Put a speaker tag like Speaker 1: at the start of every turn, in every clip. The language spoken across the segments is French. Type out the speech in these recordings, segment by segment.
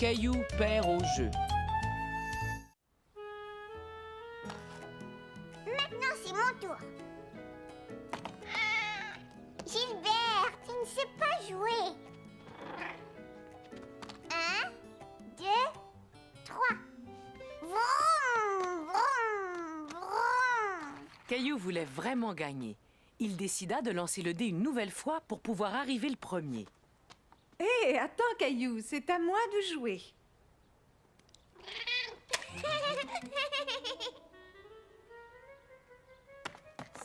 Speaker 1: Caillou perd au jeu.
Speaker 2: Maintenant, c'est mon tour. Gilbert, tu ne sais pas jouer. 1, 2, 3. Vroom, vroom, vroom.
Speaker 1: Caillou voulait vraiment gagner. Il décida de lancer le dé une nouvelle fois pour pouvoir arriver le premier.
Speaker 3: Hé, attends, Caillou, c'est à moi de jouer.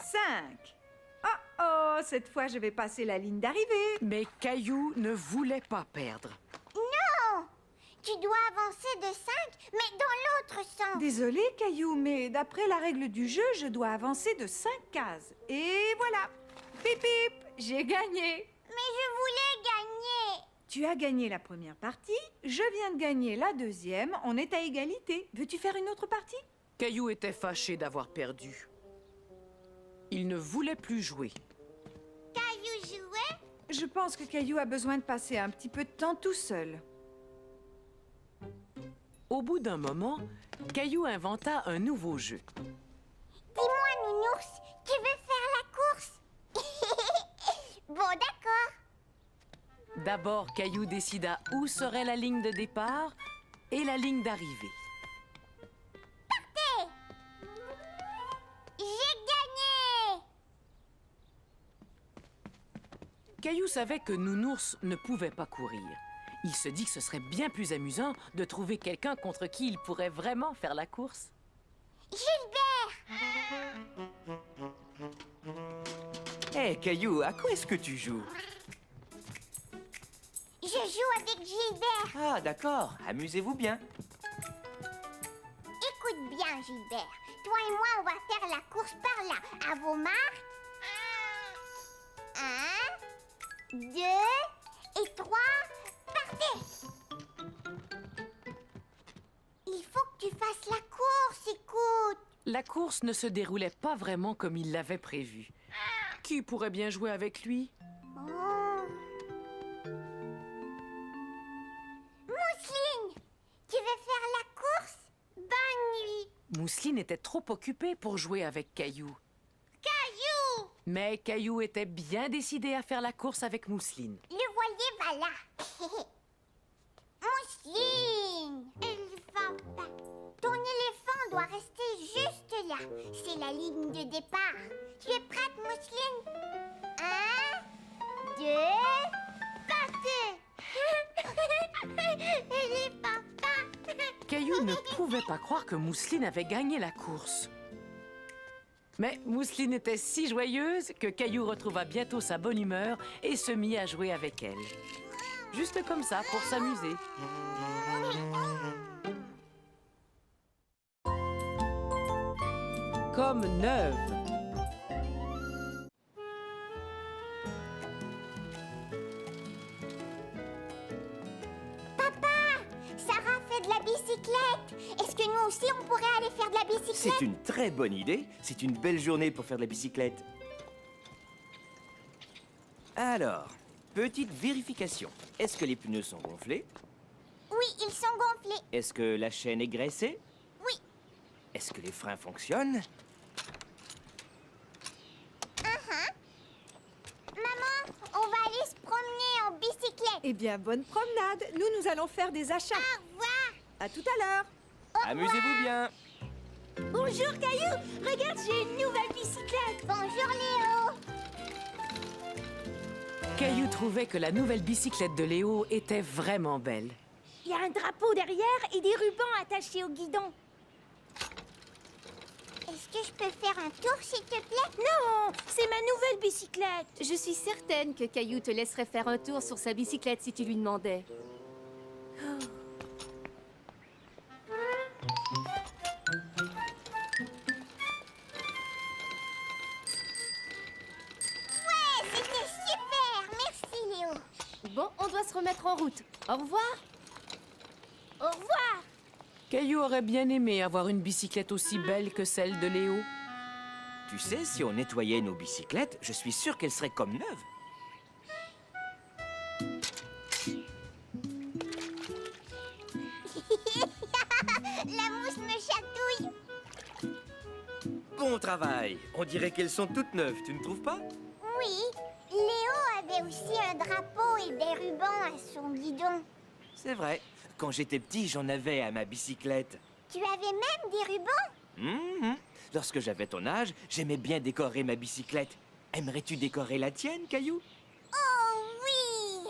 Speaker 3: 5. Oh, cette fois, je vais passer la ligne d'arrivée.
Speaker 1: Mais Caillou ne voulait pas perdre.
Speaker 2: Non, tu dois avancer de 5, mais dans l'autre sens.
Speaker 3: Désolé, Caillou, mais d'après la règle du jeu, je dois avancer de 5 cases. Et voilà. Pip, pip, j'ai gagné.
Speaker 2: Mais je voulais gagner.
Speaker 3: Tu as gagné la première partie, je viens de gagner la deuxième, on est à égalité. Veux-tu faire une autre partie?
Speaker 1: Caillou était fâché d'avoir perdu. Il ne voulait plus jouer.
Speaker 2: Caillou jouait?
Speaker 3: Je pense que Caillou a besoin de passer un petit peu de temps tout seul.
Speaker 1: Au bout d'un moment, Caillou inventa un nouveau jeu.
Speaker 2: Dis-moi, Nounours, tu veux faire la course? Bon, d'accord.
Speaker 1: D'abord, Caillou décida où serait la ligne de départ et la ligne d'arrivée.
Speaker 2: Partez! J'ai gagné!
Speaker 1: Caillou savait que Nounours ne pouvait pas courir. Il se dit que ce serait bien plus amusant de trouver quelqu'un contre qui il pourrait vraiment faire la course.
Speaker 2: Gilbert!
Speaker 4: Hé, Caillou, à quoi est-ce que tu joues?
Speaker 2: Je joue avec Gilbert.
Speaker 4: Ah, d'accord. Amusez-vous bien.
Speaker 2: Écoute bien, Gilbert. Toi et moi, on va faire la course par là. À vos marques. 1, 2 et 3. Partez! Il faut que tu fasses la course, écoute.
Speaker 1: La course ne se déroulait pas vraiment comme il l'avait prévu. Qui pourrait bien jouer avec lui?
Speaker 2: Oh. Mousseline, tu veux faire la course? Bonne nuit.
Speaker 1: Mousseline était trop occupée pour jouer avec Caillou.
Speaker 2: Caillou!
Speaker 1: Mais Caillou était bien décidé à faire la course avec Mousseline.
Speaker 2: Le voilier va là. Mousseline, elle va pas. Ton éléphant doit rester juste là. C'est la ligne de départ. Tu es prête, Mousseline? 1, 2, partez! Éléphant, pas.
Speaker 1: Caillou ne pouvait pas croire que Mousseline avait gagné la course. Mais Mousseline était si joyeuse que Caillou retrouva bientôt sa bonne humeur et se mit à jouer avec elle. Juste comme ça, pour s'amuser. Comme neuve.
Speaker 2: Papa, Sarah fait de la bicyclette. Est-ce que nous aussi, on pourrait aller faire de la bicyclette?
Speaker 4: C'est une très bonne idée. C'est une belle journée pour faire de la bicyclette. Alors, petite vérification. Est-ce que les pneus sont gonflés?
Speaker 2: Oui, ils sont gonflés.
Speaker 4: Est-ce que la chaîne est graissée?
Speaker 2: Oui.
Speaker 4: Est-ce que les freins fonctionnent?
Speaker 2: Maman, on va aller se promener en bicyclette.
Speaker 3: Eh bien, bonne promenade. Nous allons faire des achats.
Speaker 2: Au revoir.
Speaker 3: À tout à l'heure.
Speaker 4: Amusez-vous bien.
Speaker 2: Bonjour, Caillou. Regarde, j'ai une nouvelle bicyclette. Bonjour, Léo.
Speaker 1: Caillou trouvait que la nouvelle bicyclette de Léo était vraiment belle.
Speaker 2: Il y a un drapeau derrière et des rubans attachés au guidon. Est-ce que je peux faire un tour, s'il te plaît?
Speaker 5: Non, c'est ma nouvelle bicyclette. Je suis certaine que Caillou te laisserait faire un tour sur sa bicyclette si tu lui demandais.
Speaker 2: Ouais, c'était super. Merci, Léo.
Speaker 5: Bon, on doit se remettre en route. Au revoir.
Speaker 2: Au revoir.
Speaker 1: Caillou aurait bien aimé avoir une bicyclette aussi belle que celle de Léo.
Speaker 4: Tu sais, si on nettoyait nos bicyclettes, je suis sûr qu'elles seraient comme neuves. bon travail. On dirait qu'elles sont toutes neuves, tu ne trouves pas?
Speaker 2: Oui, Léo avait aussi un drapeau et des rubans à son guidon.
Speaker 4: C'est vrai. Quand j'étais petit, j'en avais à ma bicyclette.
Speaker 2: Tu avais même des rubans?
Speaker 4: Mhm. Lorsque j'avais ton âge, j'aimais bien décorer ma bicyclette. Aimerais-tu décorer la tienne, Caillou?
Speaker 2: Oh oui!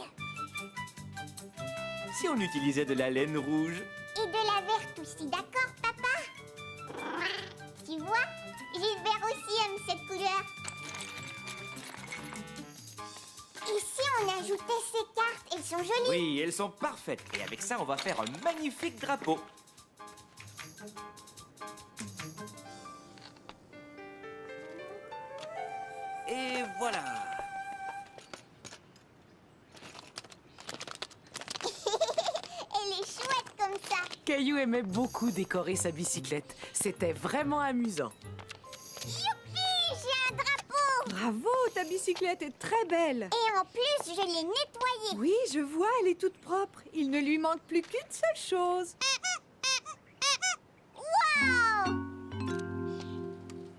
Speaker 4: Si on utilisait de la laine rouge?
Speaker 2: Et de la verte aussi, d'accord, papa? Tu vois, Gilbert aussi aime cette couleur. Et si on ajoutait ces cartes, elles sont jolies.
Speaker 4: Oui, elles sont parfaites. Et avec ça, on va faire un magnifique drapeau. Et voilà.
Speaker 2: Elle est chouette comme ça.
Speaker 1: Caillou aimait beaucoup décorer sa bicyclette. C'était vraiment amusant.
Speaker 2: Youpi, j'ai un drapeau.
Speaker 3: Bravo, ta bicyclette est très belle.
Speaker 2: Et en plus, je l'ai nettoyée.
Speaker 3: Oui, je vois, elle est toute propre. Il ne lui manque plus qu'une seule chose.
Speaker 2: Wow!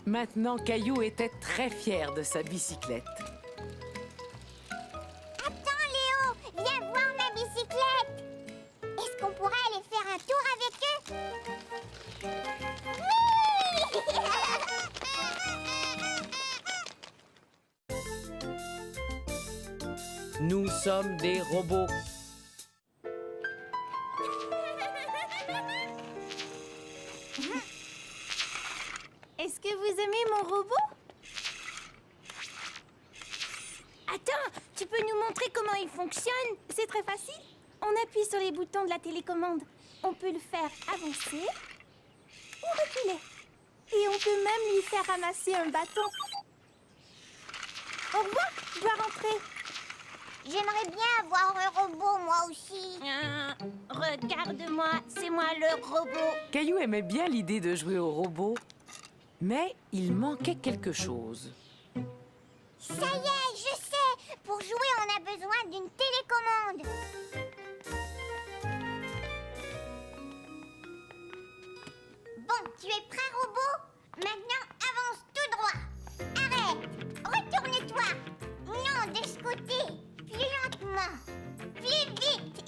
Speaker 1: Maintenant, Caillou était très fier de sa bicyclette.
Speaker 2: Attends, Léo, viens voir ma bicyclette. Est-ce qu'on pourrait aller faire un tour avec eux? Oui!
Speaker 1: Nous sommes des robots.
Speaker 5: Est-ce que vous aimez mon robot? Attends, tu peux nous montrer comment il fonctionne? C'est très facile. On appuie sur les boutons de la télécommande. On peut le faire avancer ou reculer. Et on peut même lui faire ramasser un bâton. Au revoir, je dois rentrer.
Speaker 2: J'aimerais bien avoir un robot, moi aussi.
Speaker 5: Regarde-moi, c'est moi le robot.
Speaker 1: Caillou aimait bien l'idée de jouer au robot, mais il manquait quelque chose.
Speaker 2: Ça y est, je sais. Pour jouer, on a besoin d'une télécommande. Bon, tu es prêt, robot? Maintenant, avance tout droit. Arrête. Retourne-toi. Non, de ce côté. Plus lentement. Plus vite.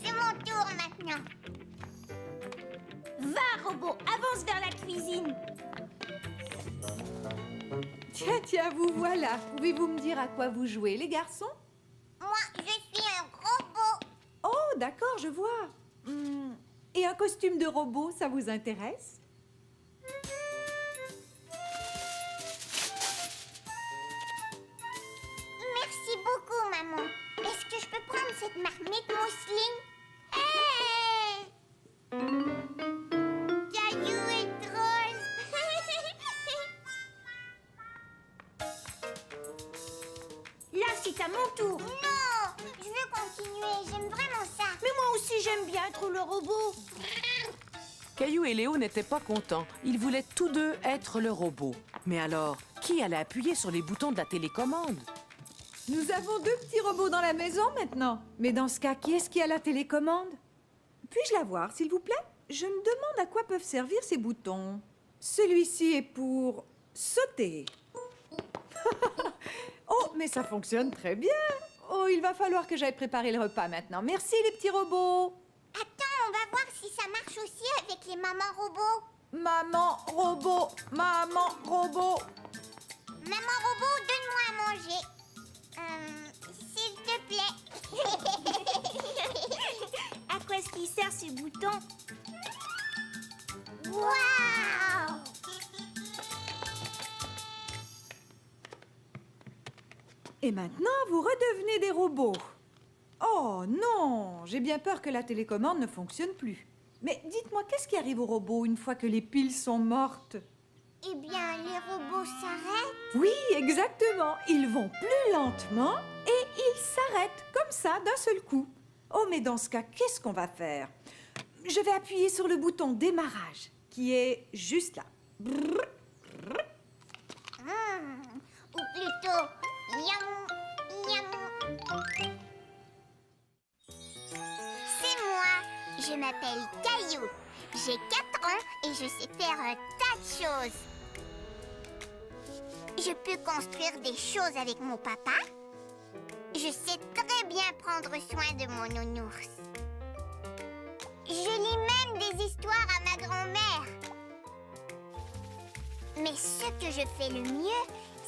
Speaker 2: C'est mon tour maintenant.
Speaker 5: Va, robot, avance vers la cuisine.
Speaker 3: Tiens, tiens, vous voilà. Pouvez-vous me dire à quoi vous jouez, les garçons?
Speaker 2: Moi, je suis un robot.
Speaker 3: Oh, d'accord, je vois. Et un costume de robot, ça vous intéresse?
Speaker 2: Merci beaucoup, maman. Est-ce que je peux prendre cette marmite mousseline? Caillou est drôle.
Speaker 5: Là, c'est à mon tour.
Speaker 2: Non, je veux continuer. J'aime vraiment ça.
Speaker 5: Mais moi aussi, j'aime bien être le robot.
Speaker 1: Caillou et Léo n'étaient pas contents. Ils voulaient tous deux être le robot. Mais alors, qui allait appuyer sur les boutons de la télécommande?
Speaker 3: Nous avons deux petits robots dans la maison maintenant. Mais dans ce cas, qui est-ce qui a la télécommande? Puis-je la voir, s'il vous plaît? Je me demande à quoi peuvent servir ces boutons. Celui-ci est pour sauter. Oh, mais ça fonctionne très bien. Oh, il va falloir que j'aille préparer le repas maintenant. Merci, les petits robots.
Speaker 2: Attends, on va voir si ça marche aussi avec les mamans robots.
Speaker 3: Maman robot, maman robot.
Speaker 2: Maman robot, donne-moi à manger. S'il te plaît.
Speaker 5: À quoi est-ce qu'il sert ce bouton?
Speaker 2: Waouh!
Speaker 3: Et maintenant, vous redevenez des robots. Oh non, j'ai bien peur que la télécommande ne fonctionne plus. Mais dites-moi, qu'est-ce qui arrive aux robots une fois que les piles sont mortes?
Speaker 2: Eh bien, les robots s'arrêtent.
Speaker 3: Oui, exactement. Ils vont plus lentement et ils s'arrêtent comme ça d'un seul coup. Oh, mais dans ce cas, qu'est-ce qu'on va faire? Je vais appuyer sur le bouton démarrage qui est juste là. Brrr.
Speaker 2: Ou plutôt, yam, yam. C'est moi. Je m'appelle Caillou. J'ai 4 ans et je sais faire un tas de choses. Je peux construire des choses avec mon papa. Je sais très bien prendre soin de mon nounours. Je lis même des histoires à ma grand-mère. Mais ce que je fais le mieux,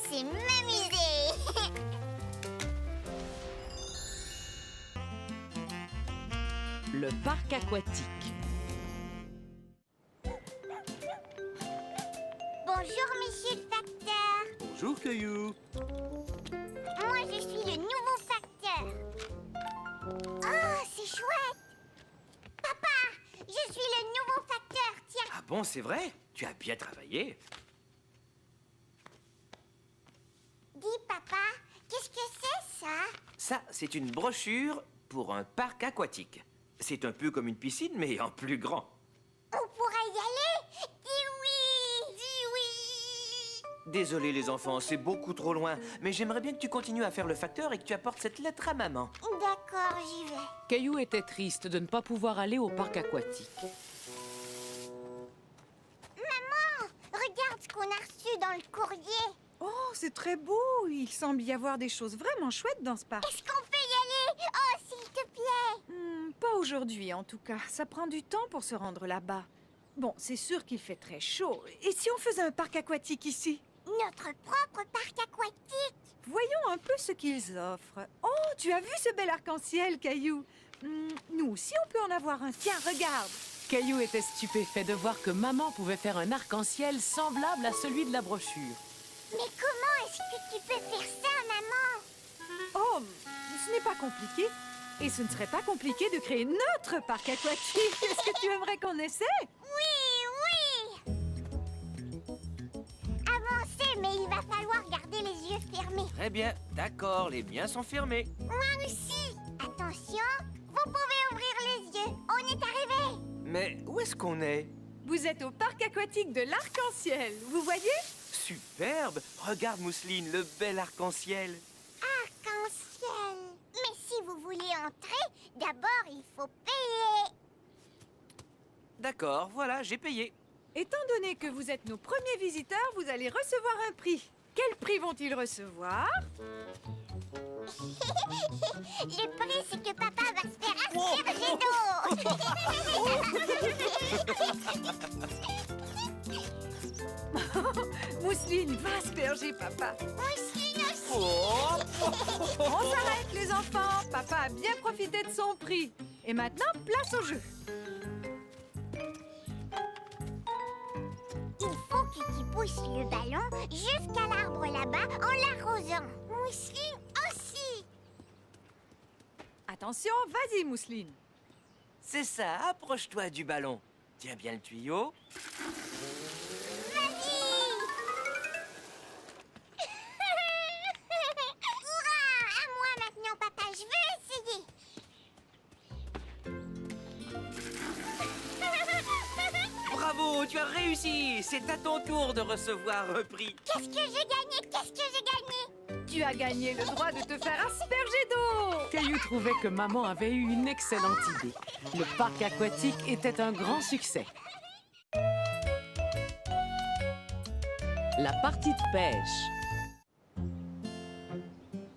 Speaker 2: c'est m'amuser.
Speaker 1: Le parc aquatique.
Speaker 2: Bonjour, monsieur le facteur.
Speaker 4: Bonjour, Caillou.
Speaker 2: Moi, je suis le nouveau facteur. Oh, c'est chouette. Papa, je suis le nouveau facteur. Tiens.
Speaker 4: Ah bon, c'est vrai? Tu as bien travaillé.
Speaker 2: Dis, papa, qu'est-ce que c'est, ça?
Speaker 4: Ça, c'est une brochure pour un parc aquatique. C'est un peu comme une piscine, mais en plus grand.
Speaker 2: On pourrait y aller? Dis oui. Dis oui.
Speaker 4: Désolé, les enfants, c'est beaucoup trop loin. Mais j'aimerais bien que tu continues à faire le facteur et que tu apportes cette lettre à maman.
Speaker 2: D'accord, j'y vais.
Speaker 1: Caillou était triste de ne pas pouvoir aller au parc aquatique.
Speaker 2: Maman, regarde ce qu'on a reçu dans le courrier.
Speaker 3: Oh, c'est très beau. Il semble y avoir des choses vraiment chouettes dans ce parc.
Speaker 2: Est-ce qu'on peut y aller? Oh, s'il te plaît.
Speaker 3: Pas aujourd'hui, en tout cas. Ça prend du temps pour se rendre là-bas. Bon, c'est sûr qu'il fait très chaud. Et si on faisait un parc aquatique ici?
Speaker 2: Notre propre parc aquatique.
Speaker 3: Voyons un peu ce qu'ils offrent. Oh, tu as vu ce bel arc-en-ciel, Caillou? Nous aussi, on peut en avoir un. Tiens, regarde.
Speaker 1: Caillou était stupéfait de voir que maman pouvait faire un arc-en-ciel semblable à celui de la brochure.
Speaker 2: Mais comment est-ce que tu peux faire ça, maman?
Speaker 3: Oh, ce n'est pas compliqué. Et ce ne serait pas compliqué de créer notre parc aquatique. Est-ce que tu aimerais qu'on essaie?
Speaker 2: Oui, oui. Avancez, mais il va falloir garder les yeux fermés.
Speaker 4: Très bien, d'accord, les miens sont fermés.
Speaker 2: Moi aussi. Attention, vous pouvez ouvrir les yeux. On est arrivé.
Speaker 4: Mais où est-ce qu'on est?
Speaker 3: Vous êtes au parc aquatique de l'Arc-en-Ciel. Vous voyez?
Speaker 4: Superbe! Regarde, Mousseline, le bel arc-en-ciel.
Speaker 2: Arc-en-ciel. Mais si vous voulez entrer, d'abord il faut payer.
Speaker 4: D'accord, voilà, j'ai payé.
Speaker 3: Étant donné que vous êtes nos premiers visiteurs, vous allez recevoir un prix. Quel prix vont-ils recevoir?
Speaker 2: Le prix, c'est que papa va se faire asperger d'eau.
Speaker 3: Mousseline, va asperger papa.
Speaker 2: Mousseline aussi.
Speaker 4: Oh!
Speaker 3: On s'arrête, les enfants. Papa a bien profité de son prix. Et maintenant, place au jeu.
Speaker 2: Il faut que tu pousses le ballon jusqu'à l'arbre là-bas en l'arrosant. Mousseline aussi.
Speaker 3: Attention, vas-y, Mousseline.
Speaker 4: C'est ça, approche-toi du ballon. Tiens bien le tuyau.
Speaker 2: Vas-y. Hurrah! À moi maintenant, papa. Je veux essayer.
Speaker 4: Bravo, tu as réussi. C'est à ton tour de recevoir un prix.
Speaker 2: Qu'est-ce que j'ai gagné? Qu'est-ce que j'ai gagné?
Speaker 3: Tu as gagné le droit de te faire asperger d'eau.
Speaker 1: Caillou trouvait que maman avait eu une excellente idée. Le parc aquatique était un grand succès. La partie de pêche.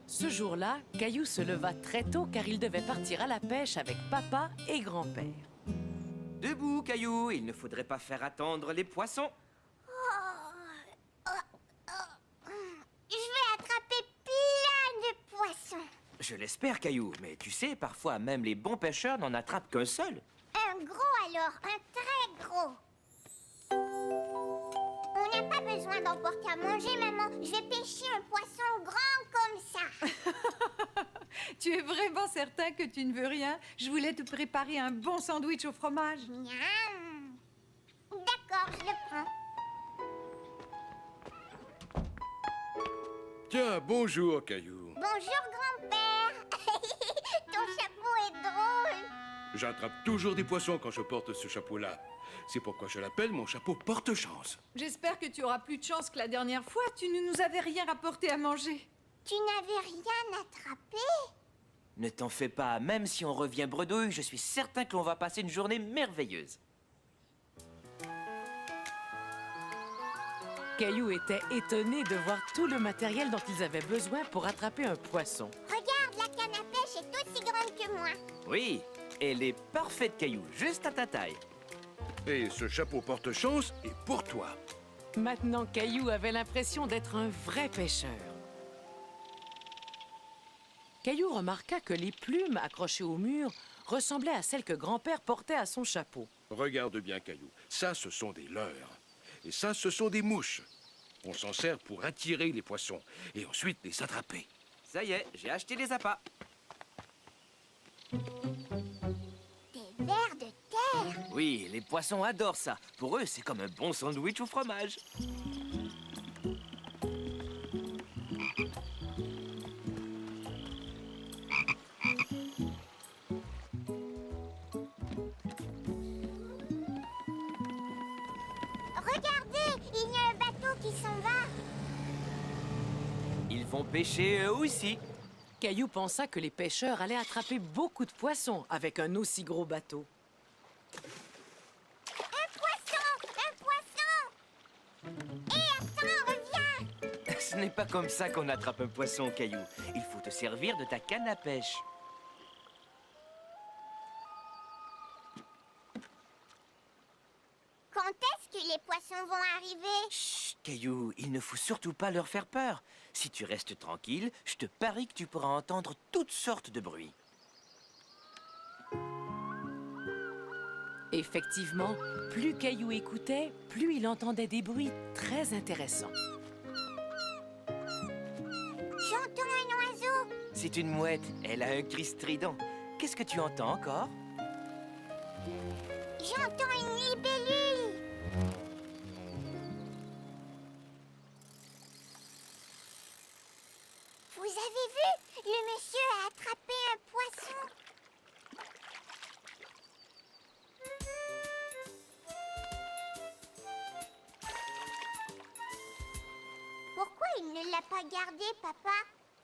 Speaker 1: Ce jour-là, Caillou se leva très tôt car il devait partir à la pêche avec papa et grand-père.
Speaker 4: Debout, Caillou, il ne faudrait pas faire attendre les poissons.
Speaker 2: Je vais attraper plein de poissons.
Speaker 4: Je l'espère, Caillou, mais tu sais, parfois même les bons pêcheurs n'en attrapent qu'un seul.
Speaker 2: Un gros alors, un très gros. On n'a pas besoin d'emporter à manger, maman. Je vais pêcher un poisson grand comme ça.
Speaker 3: Tu es vraiment certain que tu ne veux rien? Je voulais te préparer un bon sandwich au fromage.
Speaker 2: Miam. D'accord, je le prends.
Speaker 6: Tiens, bonjour, Caillou.
Speaker 2: Bonjour, grand-père. Ton chapeau est drôle.
Speaker 6: J'attrape toujours des poissons quand je porte ce chapeau-là. C'est pourquoi je l'appelle mon chapeau porte-chance.
Speaker 3: J'espère que tu auras plus de chance que la dernière fois. Tu ne nous avais rien rapporté à manger.
Speaker 2: Tu n'avais rien attrapé?
Speaker 4: Ne t'en fais pas, même si on revient bredouille, je suis certain que l'on va passer une journée merveilleuse.
Speaker 1: Caillou était étonné de voir tout le matériel dont ils avaient besoin pour attraper un poisson.
Speaker 2: Regarde, la canne à pêche est aussi grande que moi.
Speaker 4: Oui, elle est parfaite, Caillou, juste à ta taille.
Speaker 6: Et ce chapeau porte-chance est pour toi.
Speaker 1: Maintenant, Caillou avait l'impression d'être un vrai pêcheur. Caillou remarqua que les plumes accrochées au mur ressemblaient à celles que grand-père portait à son chapeau.
Speaker 6: Regarde bien, Caillou. Ça, ce sont des leurres. Et ça, ce sont des mouches. On s'en sert pour attirer les poissons et ensuite les attraper.
Speaker 4: Ça y est, j'ai acheté les appâts.
Speaker 2: Des vers de terre.
Speaker 4: Oui, les poissons adorent ça. Pour eux, c'est comme un bon sandwich au fromage.
Speaker 2: Regardez, il y a un bateau qui s'en va.
Speaker 4: Ils vont pêcher eux aussi.
Speaker 1: Caillou pensa que les pêcheurs allaient attraper beaucoup de poissons avec un aussi gros bateau.
Speaker 2: Un poisson! Un poisson! Hé, attends, reviens!
Speaker 4: Ce n'est pas comme ça qu'on attrape un poisson, Caillou. Il faut te servir de ta canne à pêche.
Speaker 2: Quand est-ce que les poissons vont arriver?
Speaker 4: Chut, Caillou, il ne faut surtout pas leur faire peur. Si tu restes tranquille, je te parie que tu pourras entendre toutes sortes de bruits.
Speaker 1: Effectivement, plus Caillou écoutait, plus il entendait des bruits très intéressants.
Speaker 2: J'entends un oiseau.
Speaker 4: C'est une mouette, elle a un cri strident. Qu'est-ce que tu entends encore?
Speaker 2: J'entends une libellule. Vous avez vu? Le monsieur a attrapé un poisson. Pourquoi il ne l'a pas gardé, papa?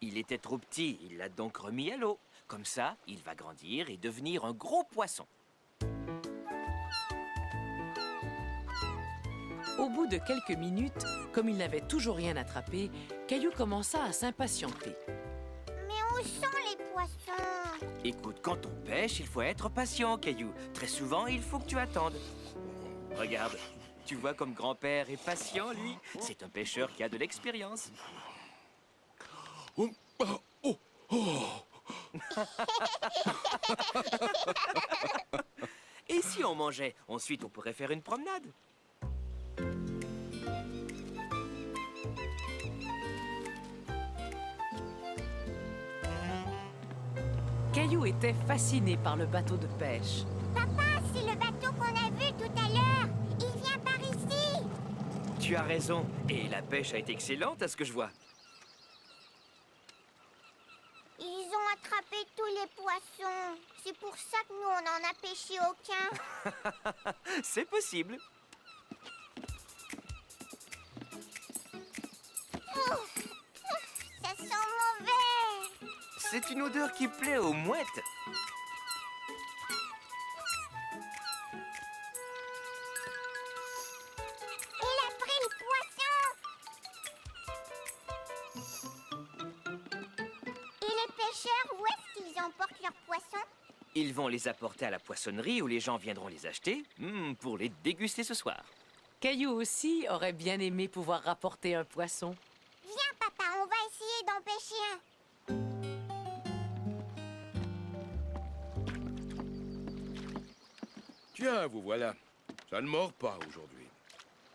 Speaker 4: Il était trop petit, il l'a donc remis à l'eau. Comme ça, il va grandir et devenir un gros poisson.
Speaker 1: Au bout de quelques minutes, comme il n'avait toujours rien attrapé, Caillou commença à s'impatienter.
Speaker 2: Mais où sont les poissons?
Speaker 4: Écoute, quand on pêche, il faut être patient, Caillou. Très souvent, il faut que tu attendes. Regarde, tu vois comme grand-père est patient, lui. C'est un pêcheur qui a de l'expérience.
Speaker 6: Oh, oh, oh, oh.
Speaker 4: Et si on mangeait? Ensuite, on pourrait faire une promenade.
Speaker 1: Caillou était fasciné par le bateau de pêche.
Speaker 2: Papa, c'est le bateau qu'on a vu tout à l'heure. Il vient par ici.
Speaker 4: Tu as raison. Et la pêche a été excellente, à ce que je vois.
Speaker 2: Ils ont attrapé tous les poissons. C'est pour ça que nous, on n'en a pêché aucun.
Speaker 4: C'est possible.
Speaker 2: Ça sent mauvais.
Speaker 4: C'est une odeur qui plaît aux mouettes.
Speaker 2: Il a pris le poisson. Et les pêcheurs, où est-ce qu'ils emportent leurs poissons?
Speaker 4: Ils vont les apporter à la poissonnerie où les gens viendront les acheter pour les déguster ce soir.
Speaker 1: Caillou aussi aurait bien aimé pouvoir rapporter un poisson.
Speaker 2: Viens, papa, on va essayer d'en pêcher un.
Speaker 6: Tiens, vous voilà. Ça ne mord pas aujourd'hui.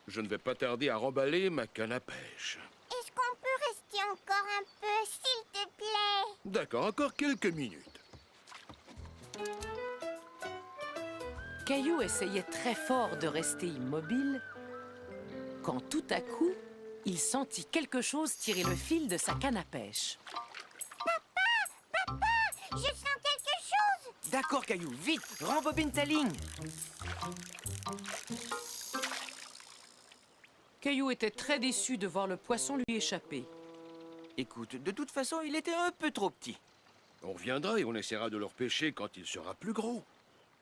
Speaker 6: Je ne vais pas tarder à remballer ma canne à pêche.
Speaker 2: Est-ce qu'on peut rester encore un peu, s'il te plaît?
Speaker 6: D'accord, encore quelques minutes.
Speaker 1: Caillou essayait très fort de rester immobile, quand tout à coup, il sentit quelque chose tirer le fil de sa canne à pêche.
Speaker 2: Papa, je sens quelque chose.
Speaker 4: D'accord, Caillou, vite, rembobine ta ligne.
Speaker 1: Caillou était très déçu de voir le poisson lui échapper.
Speaker 4: Écoute, de toute façon, il était un peu trop petit.
Speaker 6: On reviendra et on essaiera de le repêcher quand il sera plus gros.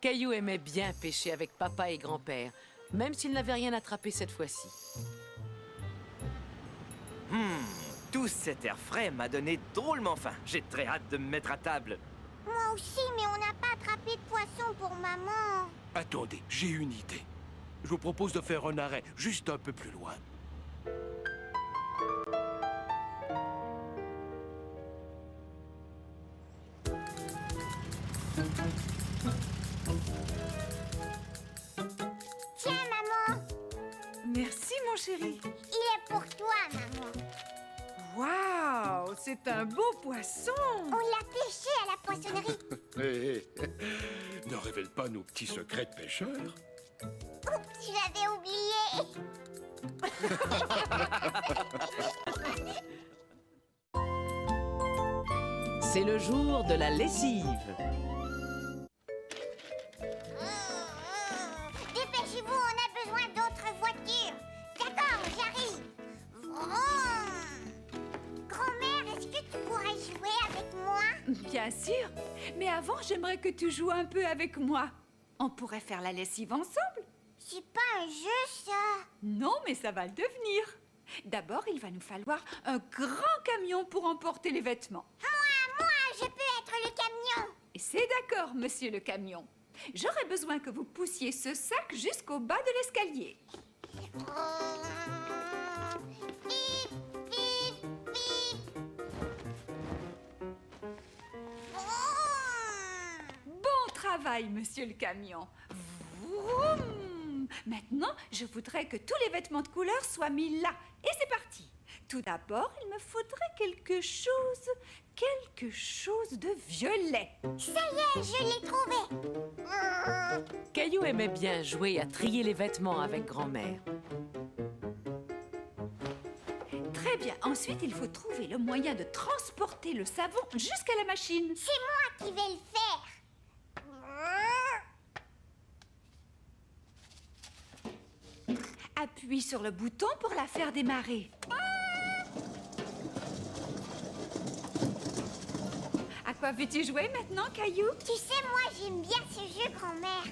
Speaker 1: Caillou aimait bien pêcher avec papa et grand-père, même s'il n'avait rien attrapé cette fois-ci.
Speaker 4: Tout cet air frais m'a donné drôlement faim. J'ai très hâte de me mettre à table.
Speaker 2: Moi aussi, mais on n'a pas attrapé de poisson pour maman.
Speaker 6: Attendez, j'ai une idée. Je vous propose de faire un arrêt juste un peu plus loin.
Speaker 2: Tiens, maman,
Speaker 3: Merci, mon chéri.
Speaker 2: il est pour toi, maman.
Speaker 3: Waouh, c'est un beau poisson.
Speaker 2: On l'a pêché à la poissonnerie.
Speaker 6: Hé, ne révèle pas nos petits secrets de pêcheurs.
Speaker 2: Oups, j'avais oublié.
Speaker 1: C'est le jour de la lessive.
Speaker 2: Dépêchez-vous, on a besoin d'autres voitures. D'accord, j'arrive. Vroom. Grand-mère, est-ce que tu pourrais jouer avec moi?
Speaker 3: Bien sûr. Mais avant, j'aimerais que tu joues un peu avec moi. On pourrait faire la lessive ensemble.
Speaker 2: C'est pas un jeu, ça.
Speaker 3: Non, mais ça va le devenir. D'abord, il va nous falloir un grand camion pour emporter les vêtements.
Speaker 2: Moi, je peux être le camion.
Speaker 3: Et c'est d'accord, monsieur le camion. J'aurais besoin que vous poussiez ce sac jusqu'au bas de l'escalier.
Speaker 2: Bip, bip, bip. Vroom.
Speaker 3: Bon travail, monsieur le camion. Vroom. Maintenant, je voudrais que tous les vêtements de couleur soient mis là. Et c'est parti. Tout d'abord, il me faudrait quelque chose de violet.
Speaker 2: Ça y est, je l'ai trouvé.
Speaker 1: Caillou aimait bien jouer à trier les vêtements avec grand-mère.
Speaker 3: Très bien. Ensuite, il faut trouver le moyen de transporter le savon jusqu'à la machine.
Speaker 2: C'est moi qui vais le faire.
Speaker 3: Appuie sur le bouton pour la faire démarrer. À quoi veux-tu jouer maintenant, Caillou?
Speaker 2: Tu sais, moi, j'aime bien ce jeu, grand-mère.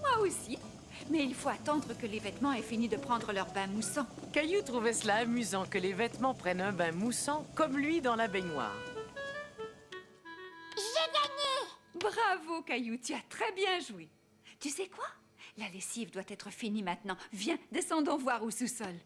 Speaker 3: Moi aussi. Mais il faut attendre que les vêtements aient fini de prendre leur bain moussant.
Speaker 1: Caillou trouvait cela amusant que les vêtements prennent un bain moussant comme lui dans la baignoire.
Speaker 2: J'ai gagné.
Speaker 3: Bravo, Caillou, tu as très bien joué. Tu sais quoi? La lessive doit être finie maintenant. Viens, descendons voir au sous-sol.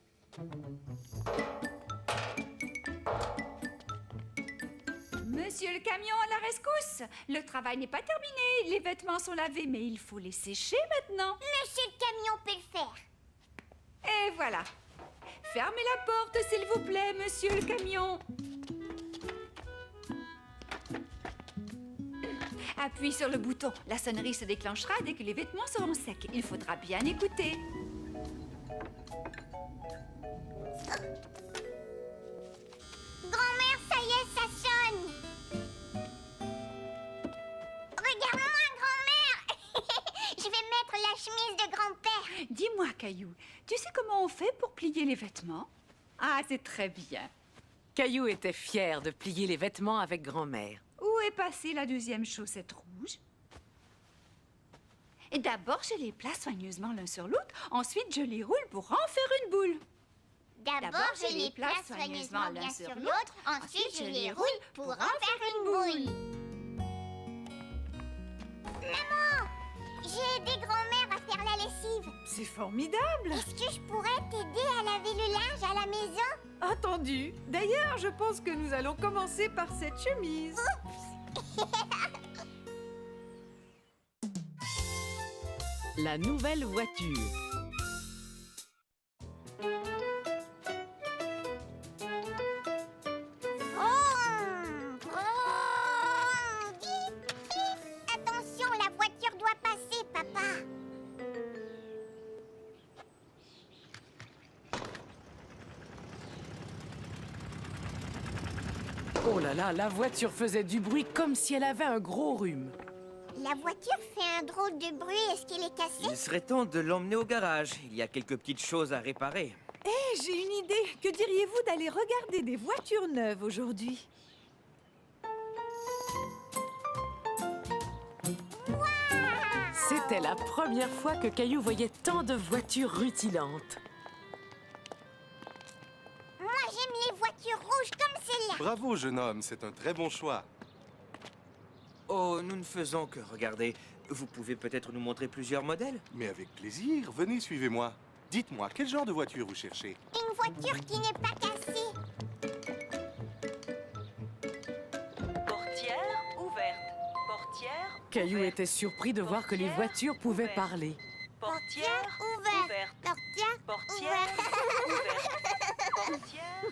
Speaker 3: Monsieur le camion, à la rescousse! Le travail n'est pas terminé. Les vêtements sont lavés, mais il faut les sécher maintenant.
Speaker 2: Monsieur le camion peut le faire.
Speaker 3: Et voilà. Fermez la porte, s'il vous plaît, monsieur le camion. Appuie sur le bouton. La sonnerie se déclenchera dès que les vêtements seront secs. Il faudra bien écouter.
Speaker 2: Grand-mère, ça y est, ça sonne. Regarde-moi, grand-mère. Je vais mettre la chemise de grand-père.
Speaker 3: Dis-moi, Caillou, tu sais comment on fait pour plier les vêtements? Ah, c'est très bien.
Speaker 1: Caillou était fier de plier les vêtements avec grand-mère.
Speaker 3: Où est passée la deuxième chaussette rouge? Et d'abord, je les place soigneusement l'un sur l'autre. Ensuite, je les roule pour en faire une boule.
Speaker 2: D'abord, je les place soigneusement l'un sur l'autre. Ensuite, je les roule pour en faire une boule. Maman, j'ai aidé grand-mère à faire la lessive.
Speaker 3: C'est formidable.
Speaker 2: Est-ce que je pourrais t'aider à laver le linge à la maison?
Speaker 3: Entendu. D'ailleurs, je pense que nous allons commencer par cette chemise.
Speaker 1: La nouvelle voiture.
Speaker 2: Vroom, vroom, bip, bip. Attention, la voiture doit passer, papa.
Speaker 1: Oh là là, la voiture faisait du bruit comme si elle avait un gros rhume.
Speaker 2: La voiture fait un drôle de bruit. Est-ce qu'elle est cassée?
Speaker 4: Il serait temps de l'emmener au garage. Il y a quelques petites choses à réparer.
Speaker 3: Eh, j'ai une idée. Que diriez-vous d'aller regarder des voitures neuves aujourd'hui?
Speaker 1: C'était la première fois que Caillou voyait tant de voitures rutilantes.
Speaker 2: Moi, j'aime les voitures
Speaker 7: Bravo, jeune homme, c'est un très bon choix.
Speaker 4: Oh, nous ne faisons que regarder. Vous pouvez peut-être nous montrer plusieurs modèles?
Speaker 7: Mais avec plaisir, venez, suivez-moi. Dites-moi, quel genre de voiture vous cherchez?
Speaker 2: Une voiture qui n'est pas cassée.
Speaker 8: Portière ouverte. Portière
Speaker 1: Caillou
Speaker 8: ouverte.
Speaker 1: était surpris de voir que les voitures pouvaient parler.
Speaker 8: Portière
Speaker 2: Ouverte.
Speaker 8: ouverte.
Speaker 2: Portière
Speaker 8: Portière ouverte. Portière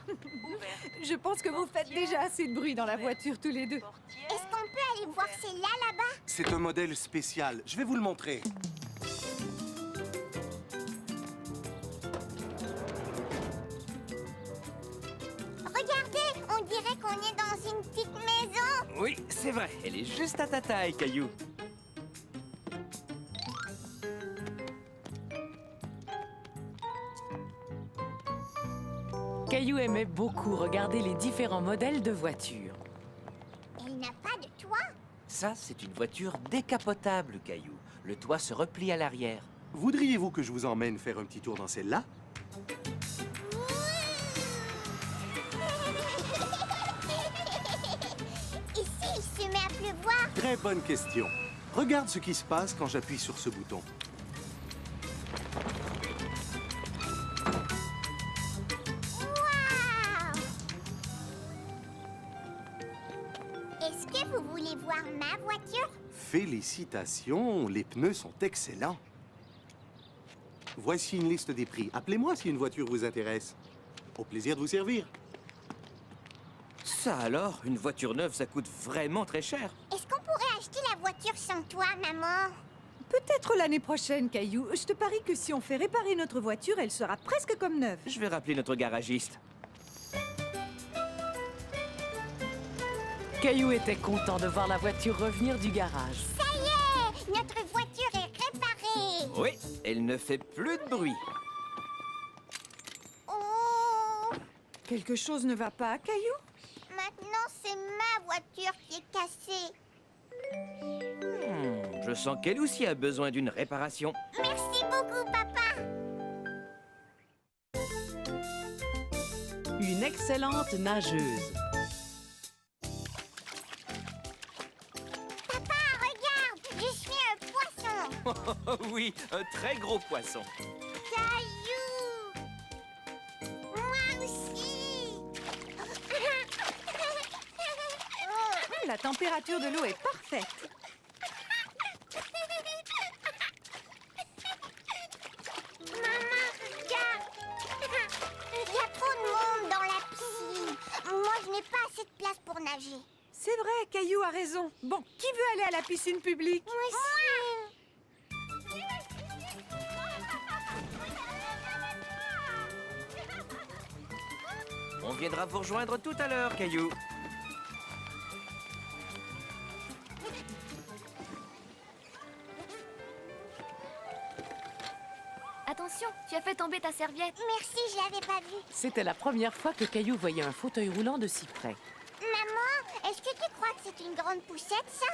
Speaker 8: ouverte.
Speaker 3: Je pense que vous faites déjà assez de bruit dans la voiture tous les deux.
Speaker 8: Portière.
Speaker 2: Est-ce qu'on peut aller voir celle-là, là-bas?
Speaker 7: C'est un modèle spécial. Je vais vous le montrer.
Speaker 2: Regardez, on dirait qu'on est dans une petite maison.
Speaker 4: Oui, c'est vrai. Elle est juste à ta taille, Caillou.
Speaker 1: Caillou aimait beaucoup regarder les différents modèles de voitures.
Speaker 2: Elle n'a pas de toit.
Speaker 4: Ça, c'est une voiture décapotable, Caillou. Le toit se replie à l'arrière.
Speaker 7: Voudriez-vous que je vous emmène faire un petit tour dans celle-là?
Speaker 2: Et s'il se met à pleuvoir?
Speaker 7: Très bonne question. Regarde ce qui se passe quand j'appuie sur ce bouton.
Speaker 2: Waouh! Est-ce que vous voulez voir ma voiture?
Speaker 7: Félicitations, les pneus sont excellents. Voici une liste des prix. Appelez-moi si une voiture vous intéresse. Au plaisir de vous servir.
Speaker 4: Ça alors, une voiture neuve, ça coûte vraiment très cher.
Speaker 2: Est-ce qu'on pourrait acheter la voiture sans toi, maman?
Speaker 3: Peut-être l'année prochaine, Caillou. Je te parie que si on fait réparer notre voiture, elle sera presque comme neuve.
Speaker 4: Je vais rappeler notre garagiste.
Speaker 1: Caillou était content de voir la voiture revenir du garage.
Speaker 2: Ça y est! Notre voiture est réparée!
Speaker 4: Oui, elle ne fait plus de bruit.
Speaker 2: Oh!
Speaker 3: Quelque chose ne va pas, Caillou?
Speaker 2: Maintenant, c'est ma voiture qui est cassée.
Speaker 4: Je sens qu'elle aussi a besoin d'une réparation.
Speaker 2: Merci beaucoup, papa!
Speaker 1: Une excellente nageuse.
Speaker 2: Papa, regarde! Je suis un poisson!
Speaker 4: Oh oui, un très gros poisson.
Speaker 2: Caillou! Moi aussi!
Speaker 3: La température de l'eau est parfaite.
Speaker 2: Maman, regarde! Il y a trop de monde dans la piscine. Moi, je n'ai pas assez de place pour nager.
Speaker 3: C'est vrai, Caillou a raison. Bon, qui veut aller à la piscine publique?
Speaker 2: Moi aussi!
Speaker 4: On viendra vous rejoindre tout à l'heure, Caillou.
Speaker 5: Attention, tu as fait tomber ta serviette.
Speaker 2: Merci, je l'avais pas vu.
Speaker 1: C'était la première fois que Caillou voyait un fauteuil roulant de si près.
Speaker 2: Maman, est-ce que tu crois que c'est une grande poussette, ça?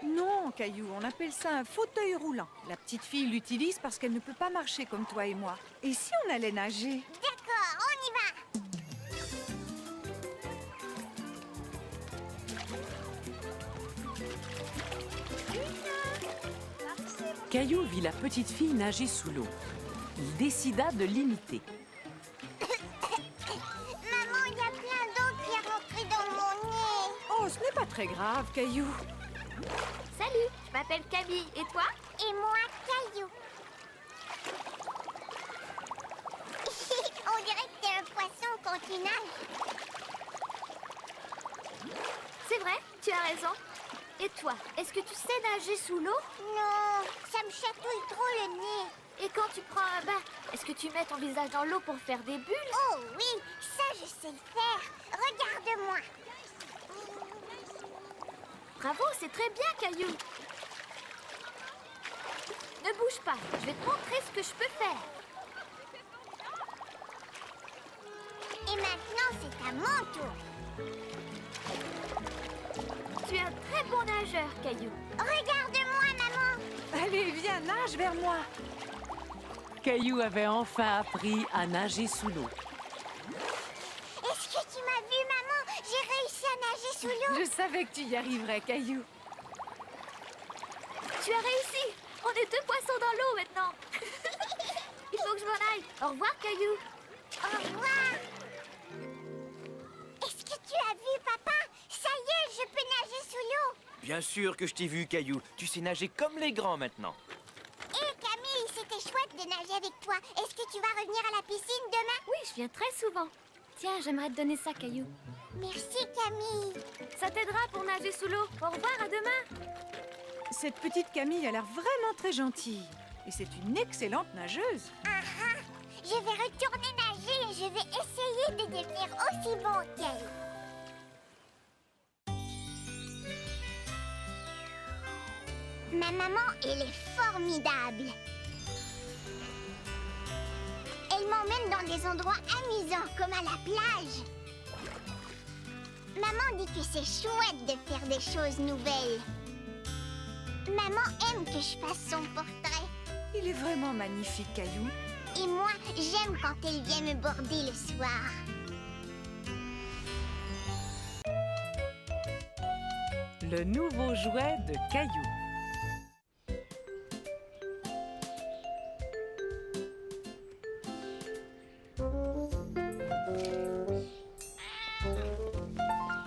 Speaker 3: Non, Caillou, on appelle ça un fauteuil roulant. La petite fille l'utilise parce qu'elle ne peut pas marcher comme toi et moi. Et si on allait nager?
Speaker 2: D'accord, on y va!
Speaker 1: Caillou vit la petite fille nager sous l'eau. Il décida de l'imiter.
Speaker 2: Maman, il y a plein d'eau qui est rentrée dans mon nez.
Speaker 3: Oh, ce n'est pas très grave, Caillou.
Speaker 5: Salut, je m'appelle Camille. Et toi?
Speaker 2: Et moi, Caillou. On dirait que t'es un poisson quand tu nages.
Speaker 5: C'est vrai, tu as raison. Et toi, est-ce que tu sais nager sous l'eau?
Speaker 2: Non, ça me chatouille trop le nez.
Speaker 5: Et quand tu prends un bain, est-ce que tu mets ton visage dans l'eau pour faire des bulles?
Speaker 2: Oh oui, ça je sais le faire. Regarde-moi.
Speaker 5: Bravo, c'est très bien, Caillou. Ne bouge pas, je vais te montrer ce que je peux faire.
Speaker 2: Et maintenant, c'est à mon tour.
Speaker 5: Tu es un très bon nageur, Caillou.
Speaker 2: Regarde-moi, maman.
Speaker 3: Allez, viens, nage vers moi.
Speaker 1: Caillou avait enfin appris à nager sous l'eau.
Speaker 2: Est-ce que tu m'as vu, maman? J'ai
Speaker 3: Je savais que tu y arriverais, Caillou.
Speaker 5: Tu as réussi. On est 2 poissons dans l'eau maintenant. Il faut que je m'en aille. Au revoir, Caillou.
Speaker 2: Au revoir. Est-ce que tu as vu, papa? Ça y est, je peux nager sous l'eau.
Speaker 4: Bien sûr que je t'ai vu, Caillou. Tu sais nager comme les grands maintenant.
Speaker 2: Hé, Camille, c'était chouette de nager avec toi. Est-ce que tu vas revenir à la piscine demain?
Speaker 5: Oui, je viens très souvent. Tiens, j'aimerais te donner ça, Caillou.
Speaker 2: Merci, Camille.
Speaker 5: Ça t'aidera pour nager sous l'eau. Au revoir, à demain.
Speaker 3: Cette petite Camille a l'air vraiment très gentille. Et c'est une excellente nageuse.
Speaker 2: Je vais retourner nager et je vais essayer de devenir aussi bon qu'elle. Ma maman, elle est formidable. Elle m'emmène dans des endroits amusants, comme à la plage. Maman dit que c'est chouette de faire des choses nouvelles. Maman aime que je fasse son portrait.
Speaker 3: Il est vraiment magnifique, Caillou.
Speaker 2: Et moi, j'aime quand elle vient me border le soir.
Speaker 1: Le nouveau jouet de Caillou.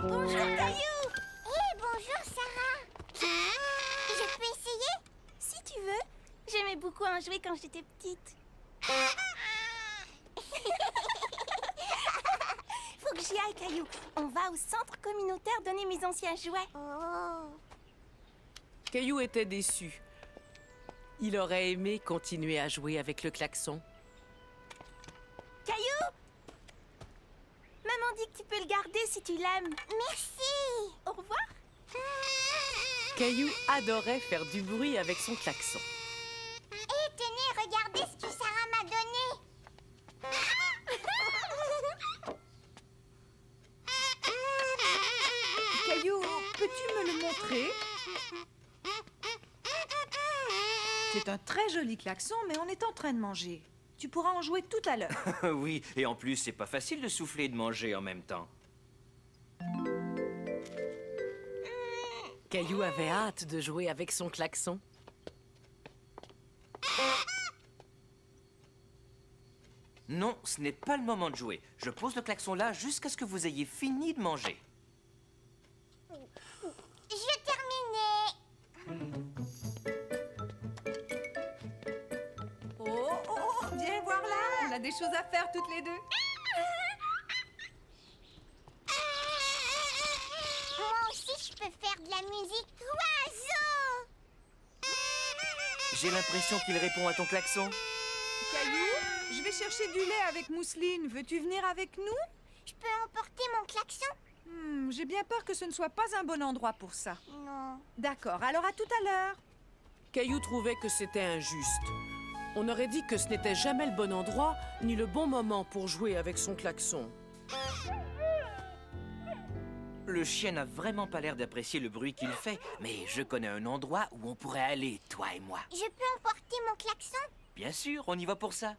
Speaker 2: Bonjour, Caillou. Hé, bonjour, Sarah. Je peux essayer?
Speaker 5: Si tu veux. J'aimais beaucoup en jouer quand j'étais petite. Faut que j'y aille, Caillou. On va au centre communautaire donner mes anciens jouets.
Speaker 2: Oh.
Speaker 1: Caillou était déçu. Il aurait aimé continuer à jouer avec le klaxon.
Speaker 5: Caillou! Maman dit que tu peux le garder si tu l'aimes.
Speaker 2: Merci.
Speaker 5: Au revoir.
Speaker 1: Caillou adorait faire du bruit avec son klaxon.
Speaker 2: Hé, tenez, regardez ce que Sarah m'a donné.
Speaker 3: Caillou, peux-tu me le montrer? C'est un très joli klaxon, mais on est en train de manger. Tu pourras en jouer tout à l'heure.
Speaker 4: Oui, et en plus, c'est pas facile de souffler et de manger en même temps.
Speaker 1: Caillou avait hâte de jouer avec son klaxon.
Speaker 4: Non, ce n'est pas le moment de jouer. Je pose le klaxon là jusqu'à ce que vous ayez fini de manger.
Speaker 2: J'ai terminé.
Speaker 3: Oh, viens voir là, on a des choses à faire toutes les deux.
Speaker 2: Moi aussi, je peux faire de la musique oiseau.
Speaker 4: J'ai l'impression qu'il répond à ton klaxon.
Speaker 3: Caillou, je vais chercher du lait avec Mousseline. Veux-tu venir avec nous?
Speaker 2: Je peux emporter mon klaxon?
Speaker 3: J'ai bien peur que ce ne soit pas un bon endroit pour ça.
Speaker 2: Non.
Speaker 3: D'accord, alors à tout à l'heure.
Speaker 1: Caillou trouvait que c'était injuste. On aurait dit que ce n'était jamais le bon endroit, ni le bon moment pour jouer avec son klaxon.
Speaker 4: Le chien n'a vraiment pas l'air d'apprécier le bruit qu'il fait, mais je connais un endroit où on pourrait aller, toi et moi.
Speaker 2: Je peux emporter mon klaxon?
Speaker 4: Bien sûr, on y va pour ça.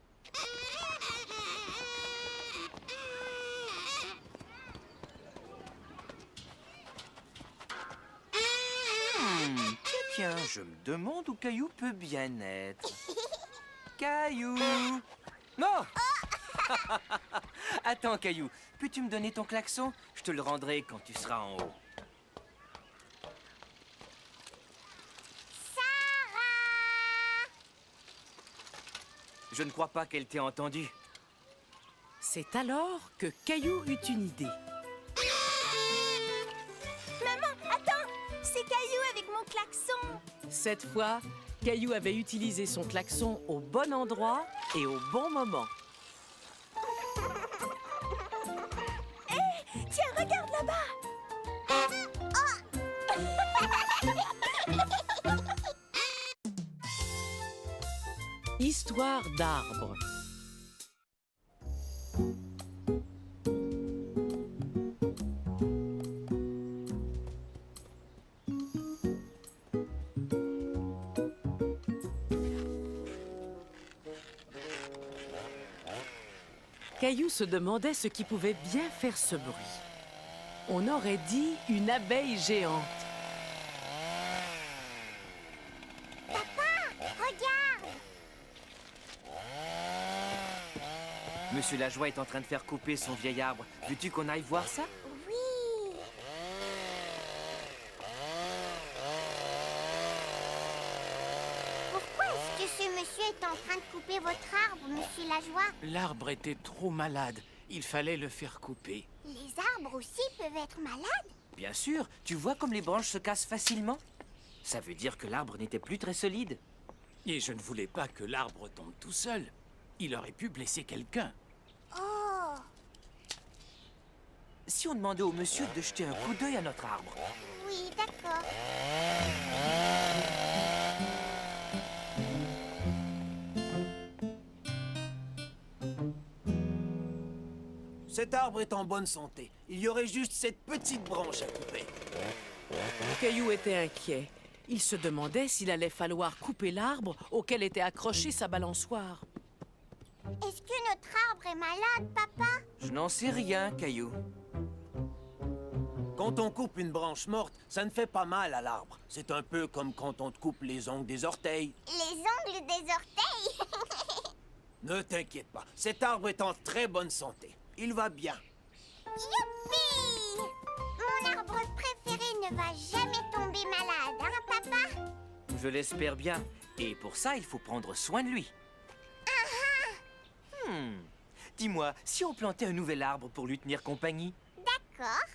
Speaker 4: Tiens, je me demande où Caillou peut bien être. Caillou! Non! Attends, Caillou, peux-tu me donner ton klaxon? Je te le rendrai quand tu seras en haut.
Speaker 2: Sarah!
Speaker 4: Je ne crois pas qu'elle t'ait entendu.
Speaker 1: C'est alors que Caillou eut une idée.
Speaker 5: Maman, attends! C'est Caillou avec mon klaxon.
Speaker 1: Cette fois, Caillou avait utilisé son klaxon au bon endroit et au bon moment.
Speaker 5: Tiens, regarde là-bas.
Speaker 1: Histoire d'arbre. Caillou se demandait ce qui pouvait bien faire ce bruit. On aurait dit une abeille géante.
Speaker 2: Regarde!
Speaker 4: Monsieur Lajoie est en train de faire couper son vieil arbre. Veux-tu qu'on aille voir ça?
Speaker 2: Oui! Pourquoi est-ce que ce monsieur est en train de couper votre arbre, monsieur Lajoie?
Speaker 9: L'arbre était trop malade. Il fallait le faire couper.
Speaker 2: Les arbres aussi peuvent être malades?
Speaker 4: Bien sûr, tu vois comme les branches se cassent facilement? Ça veut dire que l'arbre n'était plus très solide.
Speaker 9: Et je ne voulais pas que l'arbre tombe tout seul. Il aurait pu blesser quelqu'un.
Speaker 2: Oh!
Speaker 4: Si on demandait au monsieur de jeter un coup d'œil à notre arbre.
Speaker 2: Oui, d'accord.
Speaker 10: Cet arbre est en bonne santé. Il y aurait juste cette petite branche à couper.
Speaker 1: Caillou était inquiet. Il se demandait s'il allait falloir couper l'arbre auquel était accrochée sa balançoire.
Speaker 2: Est-ce que notre arbre est malade, papa?
Speaker 4: Je n'en sais rien, Caillou.
Speaker 10: Quand on coupe une branche morte, ça ne fait pas mal à l'arbre. C'est un peu comme quand on te coupe les ongles des orteils.
Speaker 2: Les ongles des orteils?
Speaker 10: Ne t'inquiète pas, cet arbre est en très bonne santé. Il va bien.
Speaker 2: Youpi! Mon arbre préféré ne va jamais tomber malade, hein, papa?
Speaker 4: Je l'espère bien. Et pour ça, il faut prendre soin de lui. Dis-moi, si on plantait un nouvel arbre pour lui tenir compagnie?
Speaker 2: D'accord.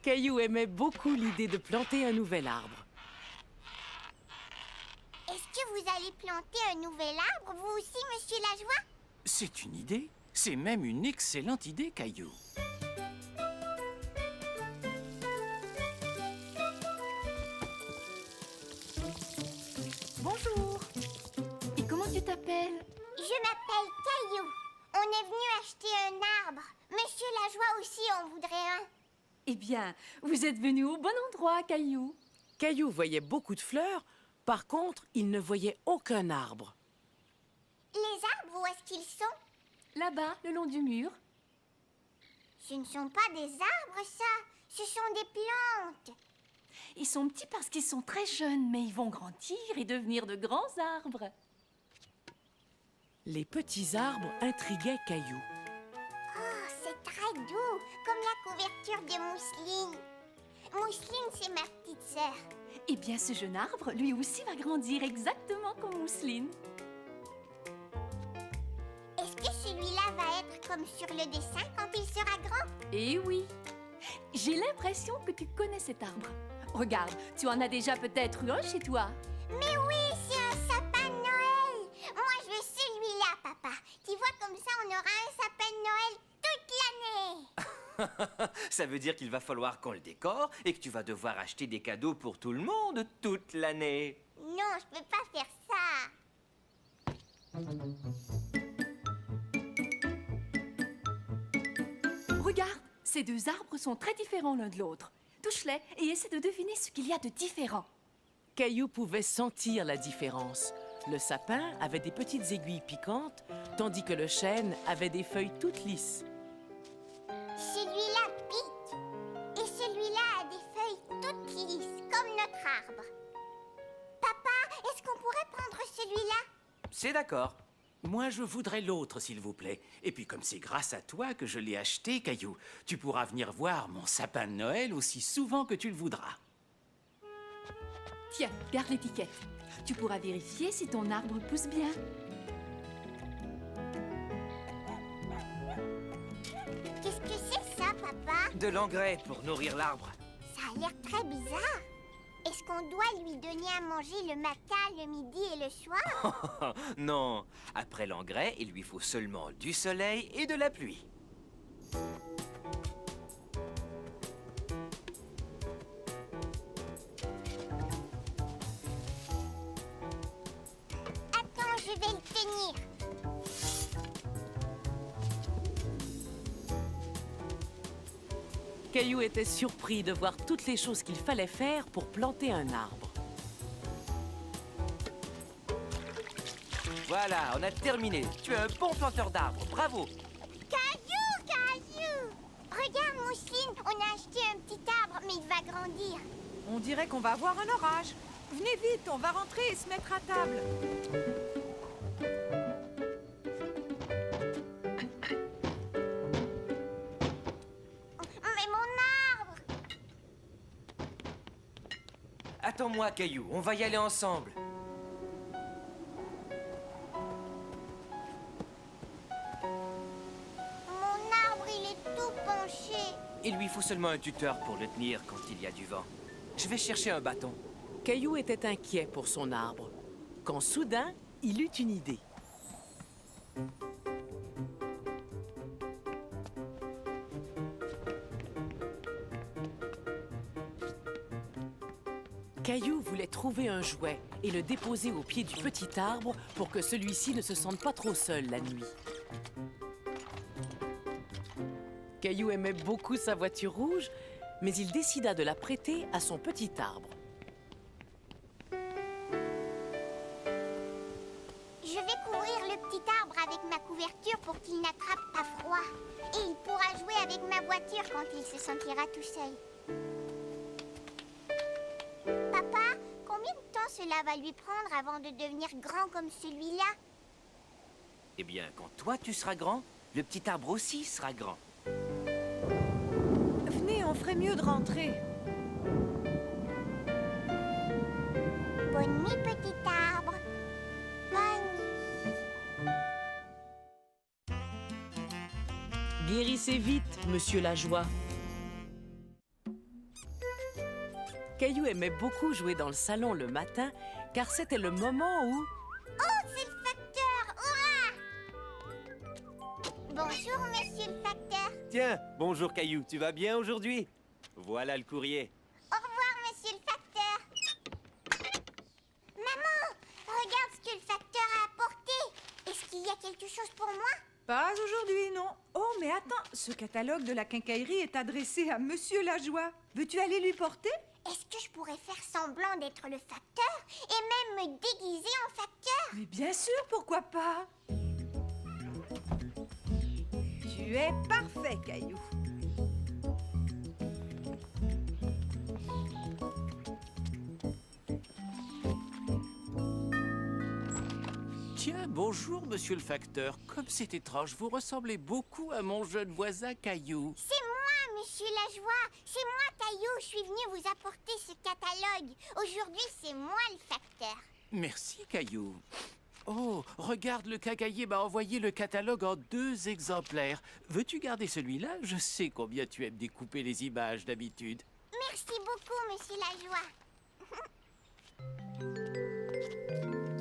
Speaker 1: Caillou aimait beaucoup l'idée de planter un nouvel arbre.
Speaker 2: Est-ce que vous allez planter un nouvel arbre, vous aussi, monsieur Lajoie?
Speaker 9: C'est une idée. C'est même une excellente idée, Caillou.
Speaker 5: Bonjour. Et comment tu t'appelles?
Speaker 2: Je m'appelle Caillou. On est venu acheter un arbre. Monsieur Lajoie aussi en voudrait un.
Speaker 5: Eh bien, vous êtes venu au bon endroit, Caillou.
Speaker 1: Caillou voyait beaucoup de fleurs. Par contre, il ne voyait aucun arbre.
Speaker 2: Les arbres, où est-ce qu'ils sont?
Speaker 5: Là-bas, le long du mur.
Speaker 2: Ce ne sont pas des arbres, ça. Ce sont des plantes.
Speaker 5: Ils sont petits parce qu'ils sont très jeunes, mais ils vont grandir et devenir de grands arbres.
Speaker 1: Les petits arbres intriguaient Caillou.
Speaker 2: Oh, c'est très doux, comme la couverture de Mousseline. Mousseline, c'est ma petite sœur.
Speaker 5: Eh bien, ce jeune arbre, lui aussi, va grandir exactement comme Mousseline.
Speaker 2: Est-ce que celui-là va être comme sur le dessin quand il sera grand?
Speaker 5: Eh oui. J'ai l'impression que tu connais cet arbre. Regarde, tu en as déjà peut-être eu un chez toi.
Speaker 2: Mais oui, c'est un sapin de Noël. Moi, je veux celui-là, papa. Tu vois, comme ça, on aura un sapin de Noël toute l'année.
Speaker 4: Ça veut dire qu'il va falloir qu'on le décore et que tu vas devoir acheter des cadeaux pour tout le monde toute l'année.
Speaker 2: Non, je peux pas faire ça.
Speaker 5: Regarde, ces deux arbres sont très différents l'un de l'autre. Touche-les et essaie de deviner ce qu'il y a de différent.
Speaker 1: Caillou pouvait sentir la différence. Le sapin avait des petites aiguilles piquantes, tandis que le chêne avait des feuilles toutes lisses.
Speaker 2: Celui-là pique. Et celui-là a des feuilles toutes lisses, comme notre arbre. Papa, est-ce qu'on pourrait prendre celui-là?
Speaker 4: C'est d'accord.
Speaker 9: Moi, je voudrais l'autre, s'il vous plaît. Et puis, comme c'est grâce à toi que je l'ai acheté, Caillou, tu pourras venir voir mon sapin de Noël aussi souvent que tu le voudras.
Speaker 5: Tiens, garde l'étiquette. Tu pourras vérifier si ton arbre pousse bien.
Speaker 2: Qu'est-ce que c'est ça, papa?
Speaker 4: De l'engrais pour nourrir l'arbre.
Speaker 2: Ça a l'air très bizarre. Est-ce qu'on doit lui donner à manger le matin, le midi et le soir?
Speaker 4: Non, après l'engrais, il lui faut seulement du soleil et de la pluie.
Speaker 2: Attends, je vais le tenir.
Speaker 1: Caillou était surpris de voir toutes les choses qu'il fallait faire pour planter un arbre.
Speaker 4: Voilà, on a terminé. Tu es un bon planteur d'arbres. Bravo.
Speaker 2: Caillou, Caillou! Regarde, on a acheté un petit arbre, mais il va grandir.
Speaker 3: On dirait qu'on va avoir un orage. Venez vite, on va rentrer et se mettre à table.
Speaker 2: Mais mon arbre!
Speaker 4: Attends-moi, Caillou, on va y aller ensemble.
Speaker 2: Mon arbre, il est tout penché.
Speaker 4: Il lui faut seulement un tuteur pour le tenir quand il y a du vent. Je vais chercher un bâton.
Speaker 1: Caillou était inquiet pour son arbre, quand soudain, il eut une idée. Caillou voulait trouver un jouet et le déposer au pied du petit arbre pour que celui-ci ne se sente pas trop seul la nuit. Caillou aimait beaucoup sa voiture rouge, mais il décida de la prêter à son petit arbre.
Speaker 2: Je vais couvrir le petit arbre avec ma couverture pour qu'il n'attrape pas froid. Et il pourra jouer avec ma voiture quand il se sentira tout seul. Papa, combien de temps cela va lui prendre avant de devenir grand comme celui-là?
Speaker 4: Eh bien, quand toi tu seras grand, le petit arbre aussi sera grand.
Speaker 3: Venez, on ferait mieux de rentrer.
Speaker 2: Bonne nuit, petit arbre. Bonne nuit.
Speaker 1: Guérissez vite, monsieur Lajoie. Caillou aimait beaucoup jouer dans le salon le matin, car c'était le moment où...
Speaker 2: Oh, c'est le facteur! Hurrah! Bonjour, monsieur le facteur.
Speaker 4: Tiens, bonjour Caillou, tu vas bien aujourd'hui? Voilà le courrier.
Speaker 2: Au revoir, monsieur le facteur. Maman, regarde ce que le facteur a apporté. Est-ce qu'il y a quelque chose pour moi?
Speaker 3: Pas aujourd'hui, non. Oh, mais attends, ce catalogue de la quincaillerie est adressé à Monsieur Lajoie. Veux-tu aller lui porter?
Speaker 2: Est-ce que je pourrais faire semblant d'être le facteur et même me déguiser en facteur?
Speaker 3: Mais bien sûr, pourquoi pas? Tu es parfait, Caillou.
Speaker 9: Tiens, bonjour, monsieur le facteur. Comme c'est étrange, vous ressemblez beaucoup à mon jeune voisin Caillou.
Speaker 2: C'est moi, monsieur Lajoie. C'est moi, Caillou. Je suis venue vous apporter ce catalogue. Aujourd'hui, c'est moi le facteur.
Speaker 9: Merci, Caillou. Oh, regarde, le quincaillier m'a envoyé le catalogue en 2 exemplaires. Veux-tu garder celui-là? Je sais combien tu aimes découper les images d'habitude.
Speaker 2: Merci beaucoup, monsieur Lajoie.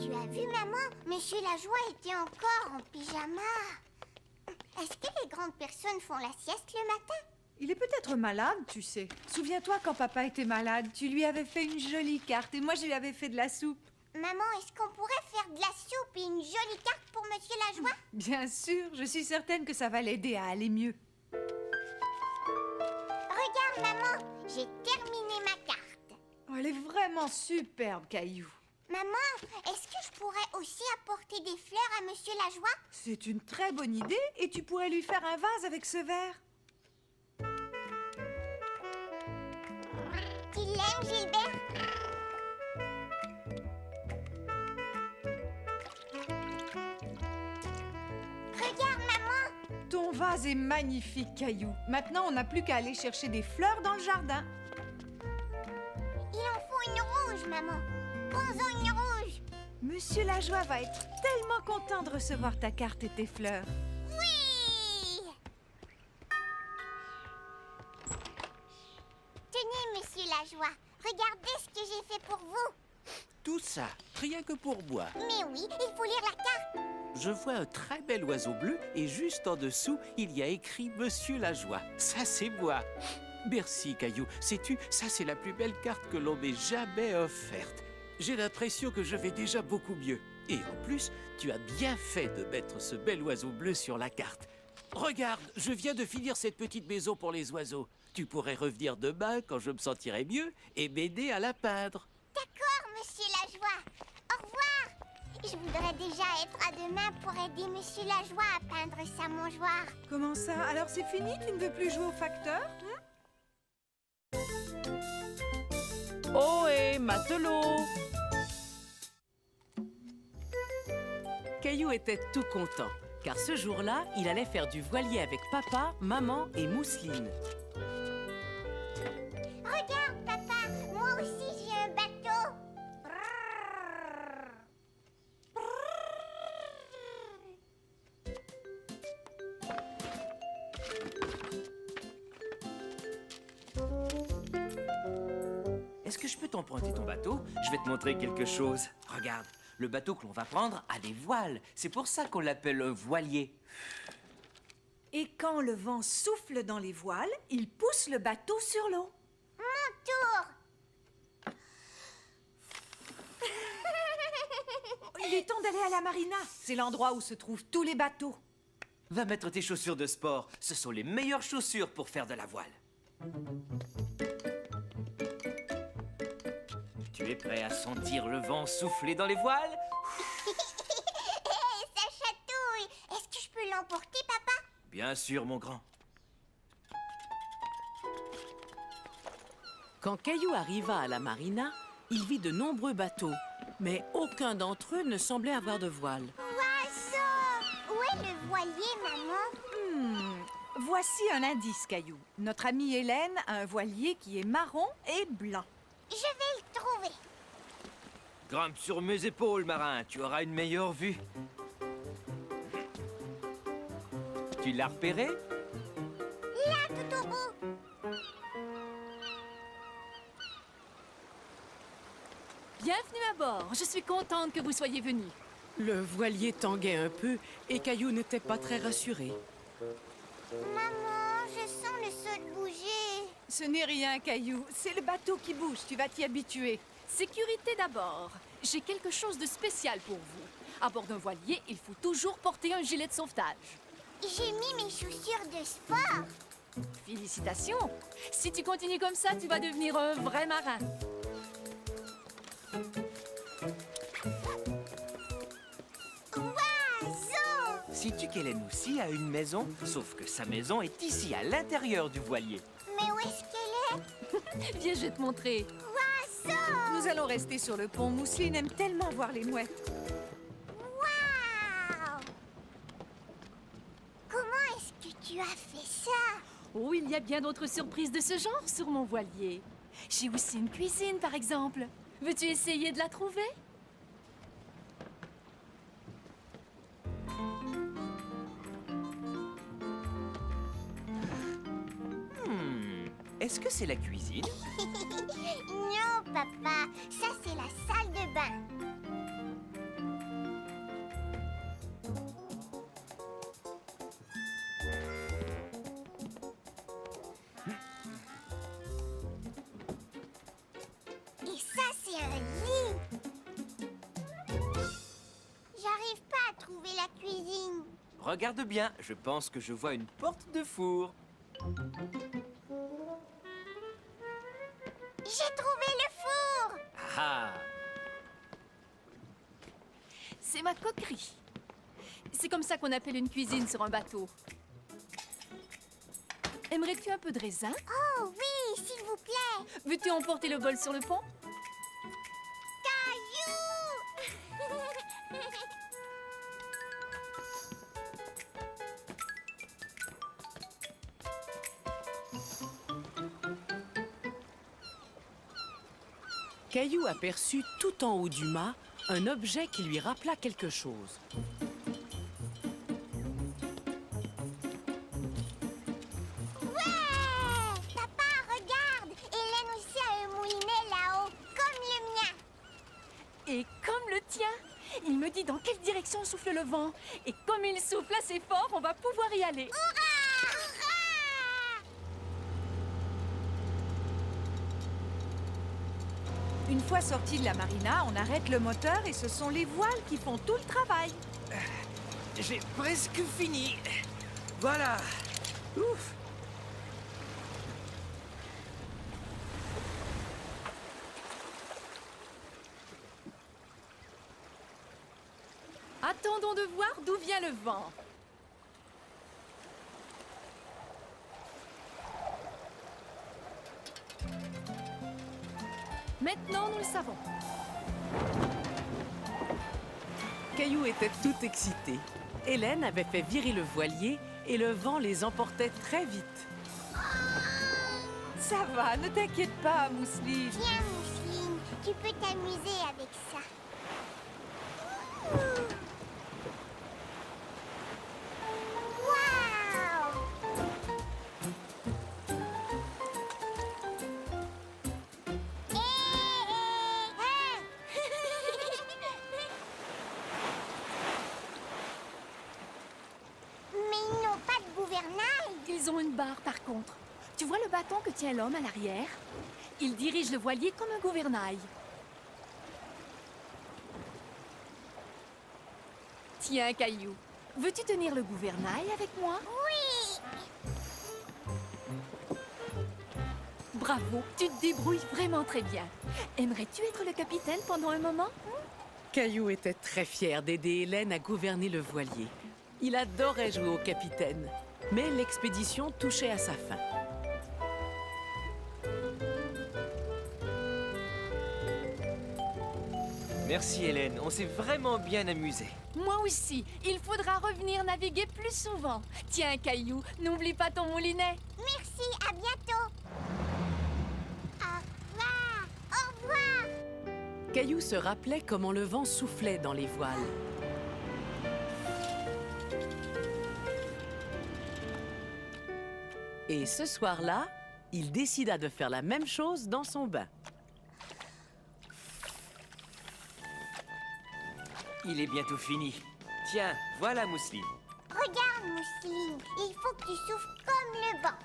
Speaker 2: Tu as vu, maman? Monsieur Lajoie était encore en pyjama. Est-ce que les grandes personnes font la sieste le matin?
Speaker 3: Il est peut-être malade, tu sais. Souviens-toi quand papa était malade, tu lui avais fait une jolie carte et moi je lui avais fait de la soupe.
Speaker 2: Maman, est-ce qu'on pourrait faire de la soupe et une jolie carte pour monsieur Lajoie?
Speaker 3: Bien sûr, je suis certaine que ça va l'aider à aller mieux.
Speaker 2: Regarde, maman, j'ai terminé ma carte.
Speaker 3: Oh, elle est vraiment superbe, Caillou.
Speaker 2: Maman, est-ce que je pourrais aussi apporter des fleurs à monsieur Lajoie?
Speaker 3: C'est une très bonne idée et tu pourrais lui faire un vase avec ce verre.
Speaker 2: Tu l'aimes, Gilbert? Regarde, maman.
Speaker 3: Ton vase est magnifique, Caillou. Maintenant, on n'a plus qu'à aller chercher des fleurs dans le jardin.
Speaker 2: Il en faut une rouge, maman. Prends-en une rouge.
Speaker 3: Monsieur Lajoie va être tellement content de recevoir ta carte et tes fleurs.
Speaker 2: Oui! Tenez, monsieur Lajoie. Regardez ce que j'ai fait pour vous.
Speaker 9: Tout ça, rien que pour moi.
Speaker 2: Mais oui, il faut lire la carte.
Speaker 9: Je vois un très bel oiseau bleu et juste en dessous, il y a écrit Monsieur Lajoie. Ça, c'est moi. Merci, Caillou. Sais-tu, ça, c'est la plus belle carte que l'on m'ait jamais offerte. J'ai l'impression que je vais déjà beaucoup mieux. Et en plus, tu as bien fait de mettre ce bel oiseau bleu sur la carte. Regarde, je viens de finir cette petite maison pour les oiseaux. Tu pourrais revenir demain quand je me sentirai mieux et m'aider à la peindre.
Speaker 2: D'accord, monsieur Lajoie. Au revoir. Je voudrais déjà être à demain pour aider monsieur Lajoie à peindre sa mangeoire.
Speaker 3: Comment ça? Alors c'est fini? Tu ne veux plus jouer au facteur?
Speaker 1: les matelots. Caillou était tout content, car ce jour-là, il allait faire du voilier avec papa, maman et Mousseline.
Speaker 2: Regarde, papa, moi aussi j'ai un bateau.
Speaker 4: Est-ce que je peux t'emprunter ton bateau? Je vais te montrer quelque chose. Regarde, le bateau que l'on va prendre a des voiles. C'est pour ça qu'on l'appelle un voilier.
Speaker 3: Et quand le vent souffle dans les voiles, il pousse le bateau sur l'eau.
Speaker 2: Mon tour.
Speaker 3: Il est temps d'aller à la marina. C'est l'endroit où se trouvent tous les bateaux.
Speaker 4: Va mettre tes chaussures de sport. Ce sont les meilleures chaussures pour faire de la voile. Tu es prêt à sentir le vent souffler dans les voiles?
Speaker 2: Hé, ça chatouille. Est-ce que je peux l'emporter, papa?
Speaker 4: Bien sûr, mon grand.
Speaker 1: Quand Caillou arriva à la marina, il vit de nombreux bateaux, mais aucun d'entre eux ne semblait avoir de voile.
Speaker 2: Oiseau! Où est le voilier, maman?
Speaker 3: Voici un indice, Caillou. Notre amie Hélène a un voilier qui est marron et blanc.
Speaker 2: Je vais le trouver.
Speaker 4: Grimpe sur mes épaules, marin. Tu auras une meilleure vue. Tu l'as repéré?
Speaker 2: Là, tout au bout.
Speaker 11: Bienvenue à bord. Je suis contente que vous soyez venus.
Speaker 1: Le voilier tanguait un peu et Caillou n'était pas très rassuré.
Speaker 2: Maman, je sens le sol bouger.
Speaker 3: Ce n'est rien, Caillou. C'est le bateau qui bouge. Tu vas t'y habituer.
Speaker 11: Sécurité d'abord. J'ai quelque chose de spécial pour vous. À bord d'un voilier, il faut toujours porter un gilet de sauvetage.
Speaker 2: J'ai mis mes chaussures de sport.
Speaker 11: Félicitations. Si tu continues comme ça, tu vas devenir un vrai marin.
Speaker 2: Oiseau!
Speaker 4: Sais-tu qu'Hélène aussi a une maison? Sauf que sa maison est ici, à l'intérieur du voilier.
Speaker 2: Mais où est-ce qu'elle est?
Speaker 11: Viens, je vais te montrer.
Speaker 2: Oiseau!
Speaker 3: Nous allons rester sur le pont. Mousseline aime tellement voir les mouettes.
Speaker 2: Waouh! Comment est-ce que tu as fait ça?
Speaker 11: Oh, il y a bien d'autres surprises de ce genre sur mon voilier. J'ai aussi une cuisine, par exemple. Veux-tu essayer de la trouver?
Speaker 4: Est-ce que c'est la cuisine?
Speaker 2: Non, papa, ça c'est la salle de bain. Et ça c'est un lit. J'arrive pas à trouver la cuisine.
Speaker 4: Regarde bien, je pense que je vois une porte de four.
Speaker 2: J'ai trouvé le four.
Speaker 4: Ah!
Speaker 11: C'est ma coquerie. C'est comme ça qu'on appelle une cuisine sur un bateau. Aimerais-tu un peu de raisin?
Speaker 2: Oh oui, s'il vous plaît.
Speaker 11: Veux-tu emporter le bol sur le pont?
Speaker 2: Caillou!
Speaker 1: Caillou aperçut tout en haut du mât un objet qui lui rappela quelque chose.
Speaker 2: Ouais! Papa, regarde! Hélène aussi a un moulinet là-haut, comme le mien.
Speaker 11: Et comme le tien, il me dit dans quelle direction souffle le vent. Et comme il souffle assez fort, on va pouvoir y aller.
Speaker 2: Hurrah! Hurrah!
Speaker 3: Une fois sortis de la marina, on arrête le moteur et ce sont les voiles qui font tout le travail.
Speaker 4: J'ai presque fini. Voilà. Ouf.
Speaker 11: Attendons de voir d'où vient le vent. Maintenant, nous le savons.
Speaker 1: Caillou était tout excité. Hélène avait fait virer le voilier et le vent les emportait très vite.
Speaker 3: Ça va, ne t'inquiète pas, Mousseline.
Speaker 2: Tiens, Mousseline, tu peux t'amuser avec ça. Waouh! Mais ils n'ont pas de gouvernail.
Speaker 11: Ils ont une barre, par contre. Tu vois le bâton que tient l'homme à l'arrière? Il dirige le voilier comme un gouvernail. Tiens, Caillou, veux-tu tenir le gouvernail avec moi?
Speaker 2: Oui!
Speaker 11: Bravo, tu te débrouilles vraiment très bien. Aimerais-tu être le capitaine pendant un moment?
Speaker 1: Caillou était très fier d'aider Hélène à gouverner le voilier. Il adorait jouer au capitaine. Mais l'expédition touchait à sa fin.
Speaker 4: Merci Hélène, on s'est vraiment bien amusés.
Speaker 11: Moi aussi, il faudra revenir naviguer plus souvent. Tiens, Caillou, n'oublie pas ton moulinet.
Speaker 2: Merci, à bientôt. Au revoir, au revoir.
Speaker 1: Caillou se rappelait comment le vent soufflait dans les voiles. Et ce soir-là, il décida de faire la même chose dans son bain.
Speaker 4: Il est bientôt fini. Tiens, voilà Mousseline.
Speaker 2: Regarde, Mousseline, il faut que tu souffles comme le vent.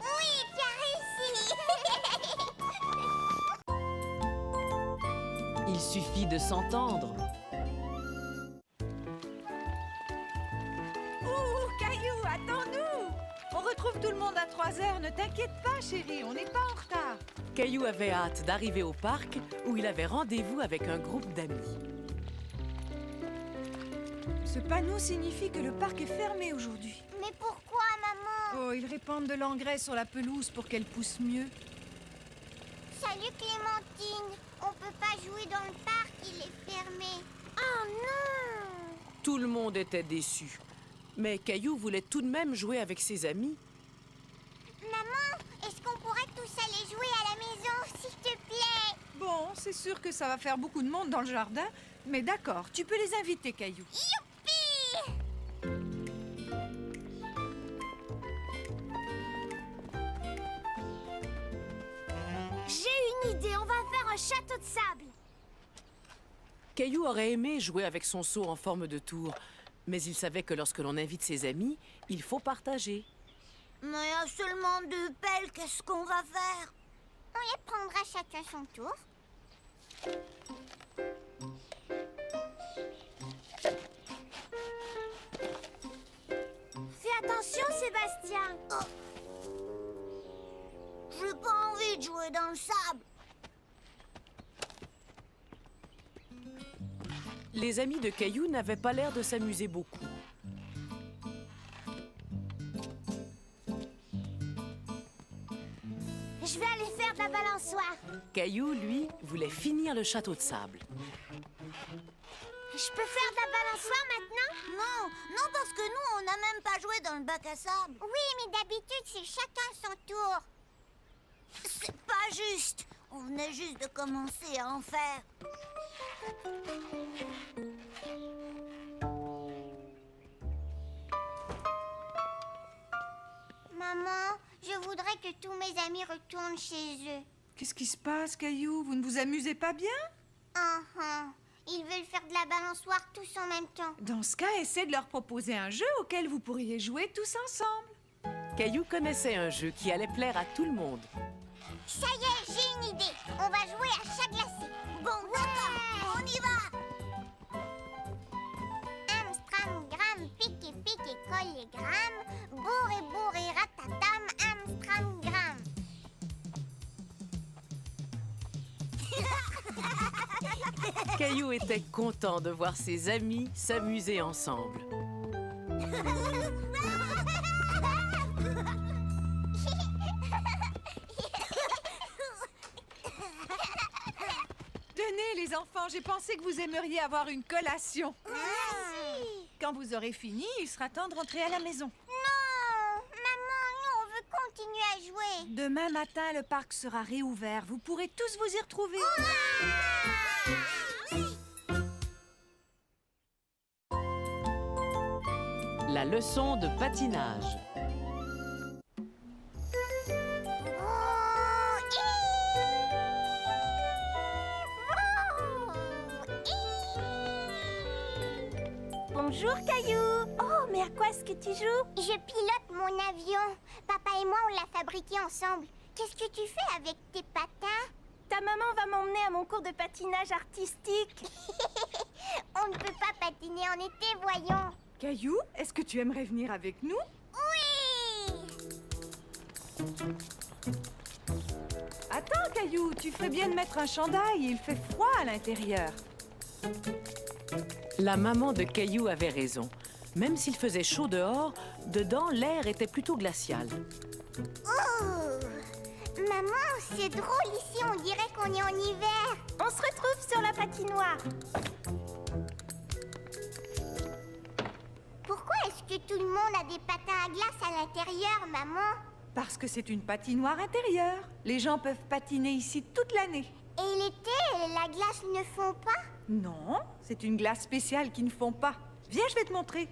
Speaker 2: Oui, tu as réussi.
Speaker 1: Il suffit de s'entendre.
Speaker 3: Ouh, Caillou, attends-nous! On retrouve tout le monde à 3 heures. Ne t'inquiète pas, chérie, on n'est pas en retard.
Speaker 1: Caillou avait hâte d'arriver au parc où il avait rendez-vous avec un groupe d'amis.
Speaker 3: Ce panneau signifie que le parc est fermé aujourd'hui.
Speaker 2: Mais pourquoi, maman?
Speaker 3: Oh, ils répandent de l'engrais sur la pelouse pour qu'elle pousse mieux.
Speaker 2: Salut, Clémentine. On peut pas jouer dans le parc, il est fermé. Oh non!
Speaker 1: Tout le monde était déçu. Mais Caillou voulait tout de même jouer avec ses amis.
Speaker 2: Maman, est-ce qu'on pourrait tous aller jouer à la maison, s'il te plaît?
Speaker 3: Bon, c'est sûr que ça va faire beaucoup de monde dans le jardin, mais d'accord, tu peux les inviter, Caillou.
Speaker 2: Youpi!
Speaker 5: J'ai une idée, on va faire un château de sable.
Speaker 1: Caillou aurait aimé jouer avec son seau en forme de tour, mais il savait que lorsque l'on invite ses amis, il faut partager.
Speaker 2: Mais il y a seulement 2 pelles, qu'est-ce qu'on va faire? On les prendra chacun son tour.
Speaker 5: Fais attention, Sébastien.
Speaker 2: J'ai pas envie de jouer dans le sable.
Speaker 1: Les amis de Caillou n'avaient pas l'air de s'amuser beaucoup.
Speaker 5: Je vais aller faire de la balançoire.
Speaker 1: Caillou, lui, voulait finir le château de sable.
Speaker 5: Je peux faire de la balançoire maintenant?
Speaker 2: Non, parce que nous, on n'a même pas joué dans le bac à sable. Oui, mais d'habitude, c'est chacun son tour. C'est pas juste. On venait juste de commencer à en faire. Maman, je voudrais que tous mes amis retournent chez eux.
Speaker 3: Qu'est-ce qui se passe, Caillou? Vous ne vous amusez pas bien?
Speaker 2: Ils veulent faire de la balançoire tous en même temps.
Speaker 3: Dans ce cas, essaie de leur proposer un jeu auquel vous pourriez jouer tous ensemble.
Speaker 1: Caillou connaissait un jeu qui allait plaire à tout le monde.
Speaker 2: Ça y est, j'ai une idée. On va jouer à chat glacé. Bon, d'accord, on y va. Amstram, gram, pique, colle et gram. Bourre et ratatam, Amstram, gram.
Speaker 1: Caillou était content de voir ses amis s'amuser ensemble.
Speaker 3: les enfants, j'ai pensé que vous aimeriez avoir une collation.
Speaker 2: Merci.
Speaker 3: Quand vous aurez fini, il sera temps de rentrer à la maison.
Speaker 2: Non, maman, nous, on veut continuer à jouer.
Speaker 3: Demain matin, le parc sera réouvert. Vous pourrez tous vous y retrouver.
Speaker 1: La leçon de patinage.
Speaker 5: Bonjour, Caillou. Oh, mais à quoi est-ce que tu joues?
Speaker 2: Je pilote mon avion. Papa et moi, on l'a fabriqué ensemble. Qu'est-ce que tu fais avec tes patins?
Speaker 5: Ta maman va m'emmener à mon cours de patinage artistique.
Speaker 2: On ne peut pas patiner en été, voyons.
Speaker 3: Caillou, est-ce que tu aimerais venir avec nous?
Speaker 2: Oui.
Speaker 3: Attends, Caillou, tu ferais bien de mettre un chandail. Il fait froid à l'intérieur.
Speaker 1: La maman de Caillou avait raison. Même s'il faisait chaud dehors, dedans, l'air était plutôt glacial.
Speaker 2: Oh, maman, c'est drôle ici, on dirait qu'on est en hiver.
Speaker 5: On se retrouve sur la patinoire.
Speaker 2: Pourquoi est-ce que tout le monde a des patins à glace à l'intérieur, maman?
Speaker 3: Parce que c'est une patinoire intérieure. Les gens peuvent patiner ici toute l'année.
Speaker 2: Et l'été, la glace ne fond pas?
Speaker 3: Non, c'est une glace spéciale qui ne fond pas. Viens, je vais te montrer.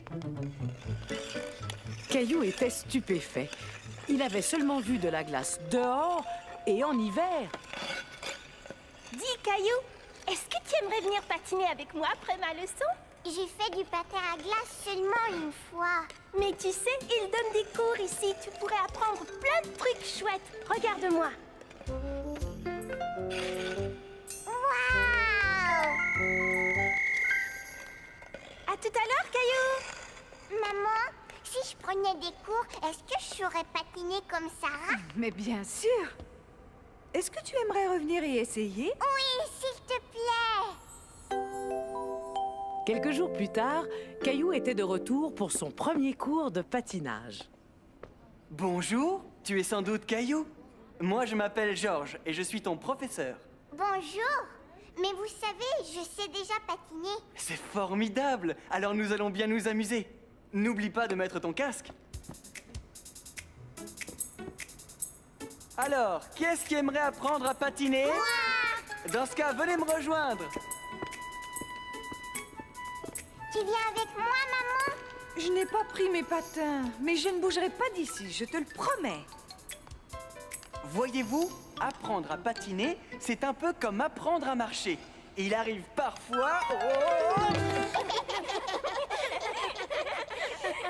Speaker 1: Caillou était stupéfait. Il avait seulement vu de la glace dehors et en hiver.
Speaker 5: Dis, Caillou, est-ce que tu aimerais venir patiner avec moi après ma leçon?
Speaker 2: J'ai fait du patin à glace seulement une fois.
Speaker 5: Mais tu sais, ils donnent des cours ici. Tu pourrais apprendre plein de trucs chouettes. Regarde-moi.
Speaker 2: Waouh!
Speaker 5: À tout à l'heure, Caillou.
Speaker 2: Maman, si je prenais des cours, est-ce que je saurais patiner comme Sarah?
Speaker 3: Mais bien sûr. Est-ce que tu aimerais revenir et essayer?
Speaker 2: Oui, s'il te plaît.
Speaker 1: Quelques jours plus tard, Caillou était de retour pour son premier cours de patinage.
Speaker 12: Bonjour, tu es sans doute Caillou. Moi, je m'appelle Georges et je suis ton professeur.
Speaker 2: Bonjour. Mais vous savez, je sais déjà patiner.
Speaker 12: C'est formidable. Alors nous allons bien nous amuser. N'oublie pas de mettre ton casque. Alors, qui est-ce qui aimerait apprendre à patiner?
Speaker 2: Moi!
Speaker 12: Dans ce cas, venez me rejoindre.
Speaker 2: Tu viens avec moi, maman?
Speaker 3: Je n'ai pas pris mes patins, mais je ne bougerai pas d'ici, je te le promets.
Speaker 12: Voyez-vous, apprendre à patiner, c'est un peu comme apprendre à marcher. Il arrive parfois... Oh!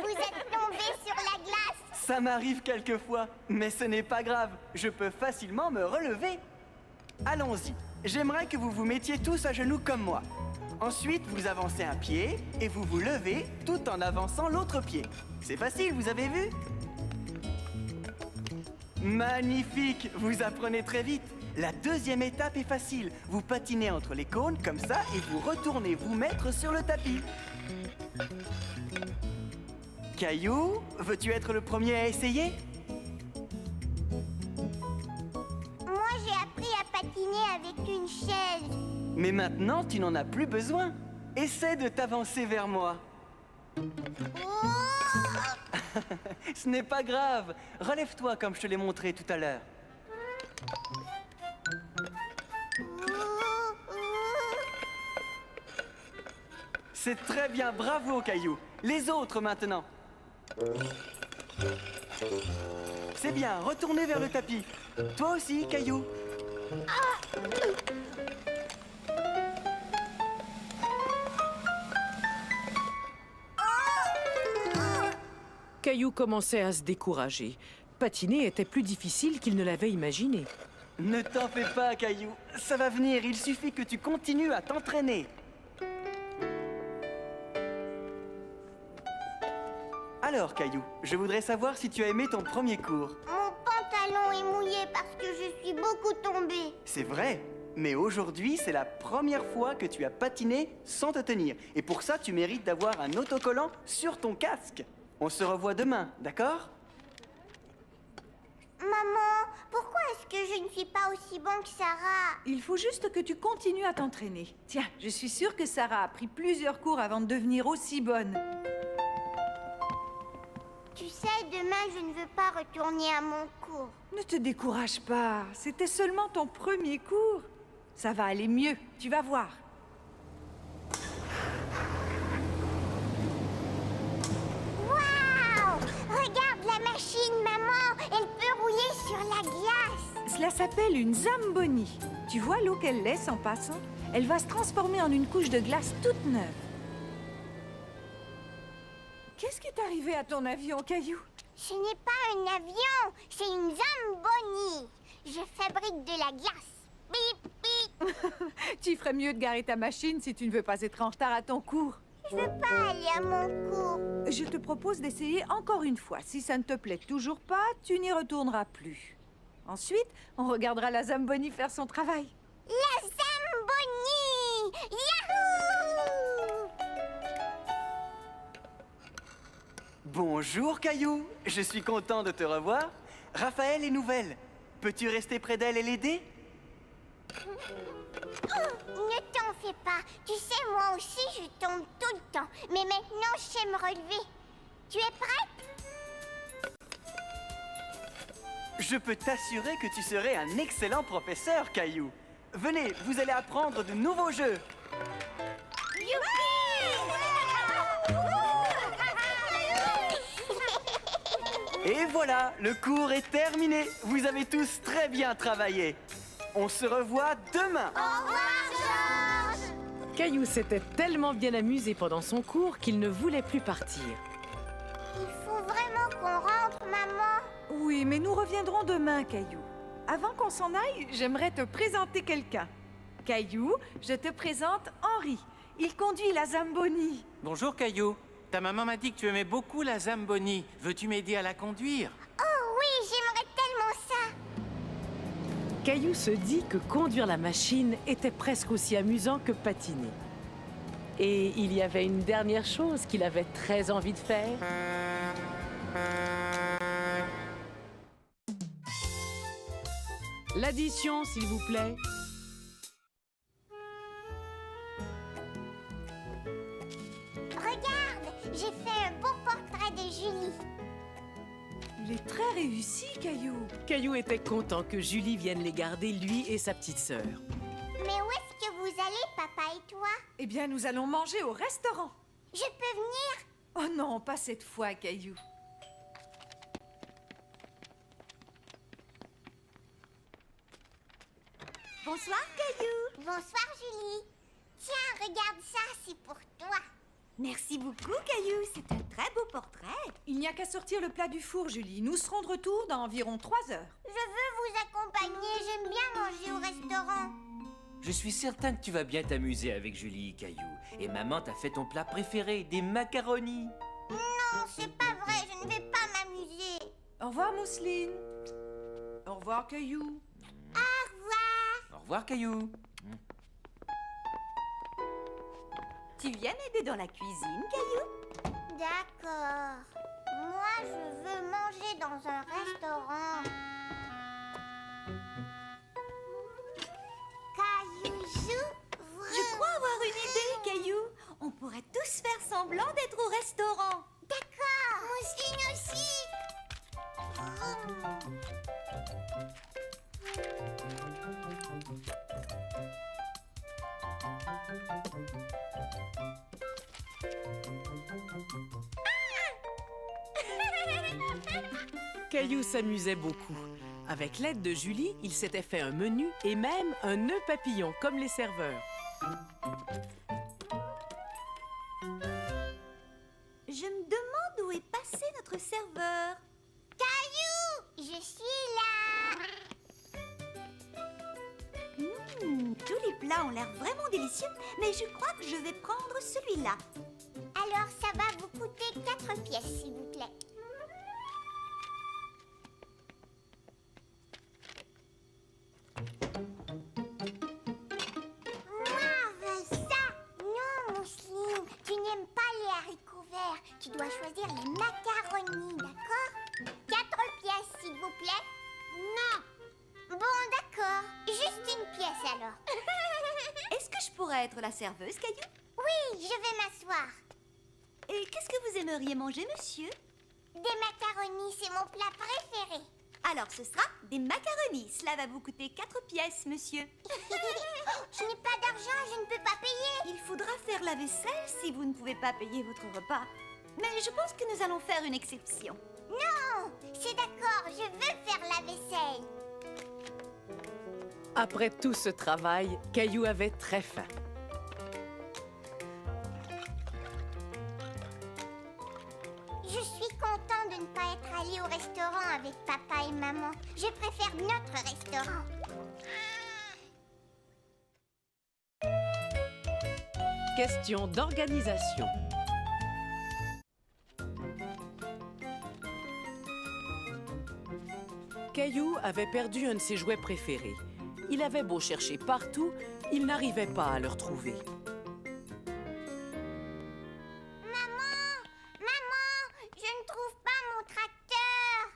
Speaker 2: Vous êtes tombé sur la glace.
Speaker 12: Ça m'arrive quelquefois, mais ce n'est pas grave. Je peux facilement me relever. Allons-y. J'aimerais que vous vous mettiez tous à genoux comme moi. Ensuite, vous avancez un pied et vous vous levez tout en avançant l'autre pied. C'est facile, vous avez vu? Magnifique! Vous apprenez très vite. La deuxième étape est facile. Vous patinez entre les cônes comme ça et vous retournez vous mettre sur le tapis. Caillou, veux-tu être le premier à essayer?
Speaker 2: Moi, j'ai appris à patiner avec une chaise.
Speaker 12: Mais maintenant, tu n'en as plus besoin. Essaie de t'avancer vers moi.
Speaker 2: Oh!
Speaker 12: Ce n'est pas grave. Relève-toi comme je te l'ai montré tout à l'heure. C'est très bien, bravo Caillou. Les autres maintenant. C'est bien, retournez vers le tapis. Toi aussi, Caillou.
Speaker 1: Caillou commençait à se décourager. Patiner était plus difficile qu'il ne l'avait imaginé.
Speaker 12: Ne t'en fais pas, Caillou. Ça va venir, il suffit que tu continues à t'entraîner. Alors, Caillou, je voudrais savoir si tu as aimé ton premier cours.
Speaker 2: Mon pantalon est mouillé parce que je suis beaucoup tombée.
Speaker 12: C'est vrai, mais aujourd'hui, c'est la première fois que tu as patiné sans te tenir. Et pour ça, tu mérites d'avoir un autocollant sur ton casque. On se revoit demain, d'accord?
Speaker 2: Maman, pourquoi est-ce que je ne suis pas aussi bon que Sarah?
Speaker 3: Il faut juste que tu continues à t'entraîner. Tiens, je suis sûre que Sarah a pris plusieurs cours avant de devenir aussi bonne.
Speaker 2: Tu sais, demain, je ne veux pas retourner à mon cours.
Speaker 3: Ne te décourage pas, c'était seulement ton premier cours. Ça va aller mieux, tu vas voir.
Speaker 2: Waouh! Regarde la machine, maman! Elle peut rouler sur la glace!
Speaker 3: Cela s'appelle une Zamboni. Tu vois l'eau qu'elle laisse en passant? Elle va se transformer en une couche de glace toute neuve. Qu'est-ce qui est arrivé à ton avion, Caillou?
Speaker 2: Ce n'est pas un avion, c'est une Zamboni. Je fabrique de la glace. Bip, bip.
Speaker 3: Tu ferais mieux de garer ta machine si tu ne veux pas être en retard à ton cours.
Speaker 2: Je veux pas aller à mon cours.
Speaker 3: Je te propose d'essayer encore une fois. Si ça ne te plaît toujours pas, tu n'y retourneras plus. Ensuite, on regardera la Zamboni faire son travail.
Speaker 2: La Zamboni! Yahoo!
Speaker 12: Bonjour, Caillou. Je suis content de te revoir. Raphaël est nouvelle. Peux-tu rester près d'elle et l'aider?
Speaker 2: Ne t'en fais pas. Tu sais, moi aussi, je tombe tout le temps. Mais maintenant, je sais me relever. Tu es prête?
Speaker 12: Je peux t'assurer que tu serais un excellent professeur, Caillou. Venez, vous allez apprendre de nouveaux jeux. Et voilà, le cours est terminé. Vous avez tous très bien travaillé. On se revoit demain.
Speaker 2: Au revoir, Georges!
Speaker 1: Caillou s'était tellement bien amusé pendant son cours qu'il ne voulait plus partir.
Speaker 2: Il faut vraiment qu'on rentre, maman.
Speaker 3: Oui, mais nous reviendrons demain, Caillou. Avant qu'on s'en aille, j'aimerais te présenter quelqu'un. Caillou, je te présente Henri. Il conduit la Zamboni.
Speaker 9: Bonjour, Caillou. Ta maman m'a dit que tu aimais beaucoup la Zamboni. Veux-tu m'aider à la conduire?
Speaker 2: Oh oui, j'aimerais tellement ça.
Speaker 1: Caillou se dit que conduire la machine était presque aussi amusant que patiner. Et il y avait une dernière chose qu'il avait très envie de faire. L'addition, s'il vous plaît.
Speaker 2: Regarde, j'ai fait un beau portrait de Julie.
Speaker 3: Il est très réussi, Caillou.
Speaker 1: Caillou était content que Julie vienne les garder, lui et sa petite sœur.
Speaker 2: Mais où est-ce que vous allez, papa et toi?
Speaker 3: Eh bien, nous allons manger au restaurant.
Speaker 2: Je peux venir?
Speaker 3: Oh non, pas cette fois, Caillou.
Speaker 2: Bonsoir, Caillou. Bonsoir, Julie. Tiens, regarde ça, c'est pour toi.
Speaker 13: Merci beaucoup, Caillou. C'est un très beau portrait.
Speaker 3: Il n'y a qu'à sortir le plat du four, Julie. Nous serons de retour dans environ 3 heures.
Speaker 2: Je veux vous accompagner. J'aime bien manger au restaurant.
Speaker 4: Je suis certain que tu vas bien t'amuser avec Julie, Caillou. Et maman t'a fait ton plat préféré, des macaronis.
Speaker 2: Non, c'est pas vrai. Je ne vais pas m'amuser.
Speaker 3: Au revoir, Mousseline. Au revoir, Caillou.
Speaker 2: Au revoir.
Speaker 4: Au revoir, Caillou.
Speaker 13: Tu viens m'aider dans la cuisine, Caillou?
Speaker 2: D'accord. Moi, je veux manger dans un restaurant. Caillou,
Speaker 13: Je crois avoir une idée, Caillou. On pourrait tous faire semblant d'être au restaurant.
Speaker 2: D'accord. Mousseline aussi.
Speaker 1: Caillou s'amusait beaucoup. Avec l'aide de Julie, il s'était fait un menu et même un nœud papillon, comme les serveurs.
Speaker 13: Je me demande où est passé notre serveur.
Speaker 2: Caillou, je suis là.
Speaker 13: Tous les plats ont l'air vraiment délicieux, mais je crois que je vais prendre celui-là.
Speaker 2: Alors, ça va vous coûter 4 pièces, s'il vous plaît. Non, Mousseline, tu n'aimes pas les haricots verts. Tu dois choisir les macaronis, d'accord? 4 pièces, s'il vous plaît.
Speaker 13: pourrais être la serveuse, Caillou?
Speaker 2: Oui, je vais m'asseoir.
Speaker 13: Et qu'est-ce que vous aimeriez manger, monsieur?
Speaker 2: Des macaronis, c'est mon plat préféré.
Speaker 13: Alors ce sera des macaronis. Cela va vous coûter 4 pièces, monsieur.
Speaker 2: Je n'ai pas d'argent, je ne peux pas payer.
Speaker 13: Il faudra faire la vaisselle si vous ne pouvez pas payer votre repas. Mais je pense que nous allons faire une exception.
Speaker 2: Non, c'est d'accord, je veux faire la vaisselle.
Speaker 1: Après tout ce travail, Caillou avait très faim.
Speaker 2: Je suis content de ne pas être allé au restaurant avec papa et maman. Je préfère notre restaurant.
Speaker 1: Question d'organisation. Caillou avait perdu un de ses jouets préférés. Il avait beau chercher partout, il n'arrivait pas à le retrouver.
Speaker 2: Je ne trouve pas mon tracteur.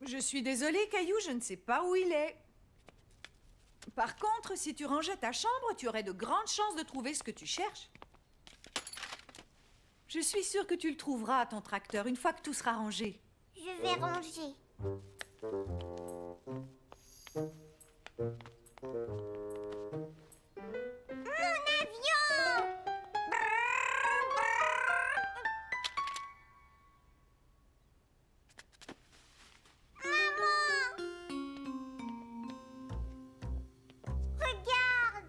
Speaker 3: Je suis désolée, Caillou, je ne sais pas où il est. Par contre, si tu rangeais ta chambre, tu aurais de grandes chances de trouver ce que tu cherches. Je suis sûre que tu le trouveras, ton tracteur, une fois que tout sera rangé.
Speaker 2: Je vais ranger. Mon avion! Maman! Regarde!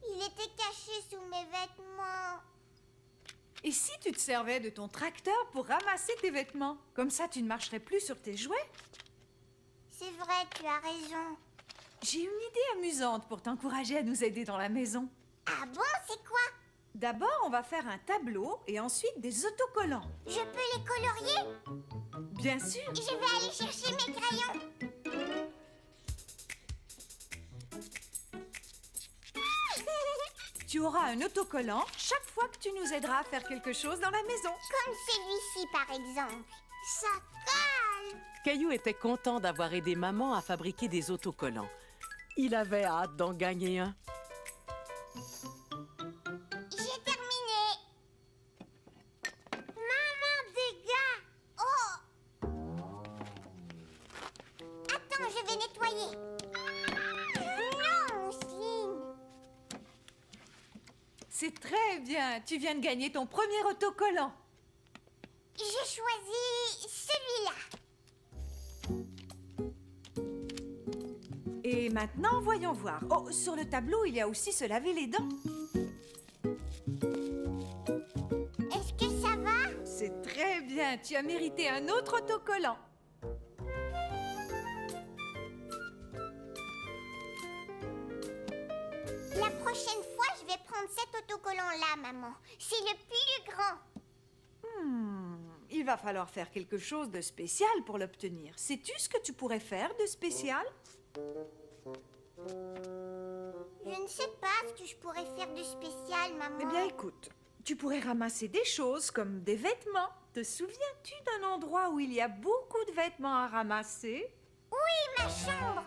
Speaker 2: Il était caché sous mes vêtements.
Speaker 3: Et si tu te servais de ton tracteur pour ramasser tes vêtements? Comme ça, tu ne marcherais plus sur tes jouets.
Speaker 2: C'est vrai, tu as raison.
Speaker 3: J'ai une idée amusante pour t'encourager à nous aider dans la maison.
Speaker 2: Ah bon, c'est quoi?
Speaker 3: D'abord, on va faire un tableau et ensuite des autocollants.
Speaker 2: Je peux les colorier?
Speaker 3: Bien sûr.
Speaker 2: Je vais aller chercher mes crayons.
Speaker 3: Tu auras un autocollant chaque fois que tu nous aideras à faire quelque chose dans la maison.
Speaker 2: Comme celui-ci, par exemple. Ça colle!
Speaker 1: Caillou était content d'avoir aidé maman à fabriquer des autocollants. Il avait hâte d'en gagner un.
Speaker 2: J'ai terminé. Maman, dégâts! Oh! Attends, je vais nettoyer. Non, Mousseline!
Speaker 3: C'est très bien. Tu viens de gagner ton premier autocollant.
Speaker 2: J'ai choisi celui-là.
Speaker 3: Et maintenant, voyons voir. Oh, sur le tableau, il y a aussi se laver les dents.
Speaker 2: Est-ce que ça va?
Speaker 3: C'est très bien. Tu as mérité un autre autocollant.
Speaker 2: La prochaine fois, je vais prendre cet autocollant-là, maman. C'est le plus grand.
Speaker 3: Il va falloir faire quelque chose de spécial pour l'obtenir. Sais-tu ce que tu pourrais faire de spécial?
Speaker 2: Je ne sais pas ce que je pourrais faire de spécial, maman.
Speaker 3: Eh bien, écoute, tu pourrais ramasser des choses comme des vêtements. Te souviens-tu d'un endroit où il y a beaucoup de vêtements à ramasser?
Speaker 2: Oui, ma chambre.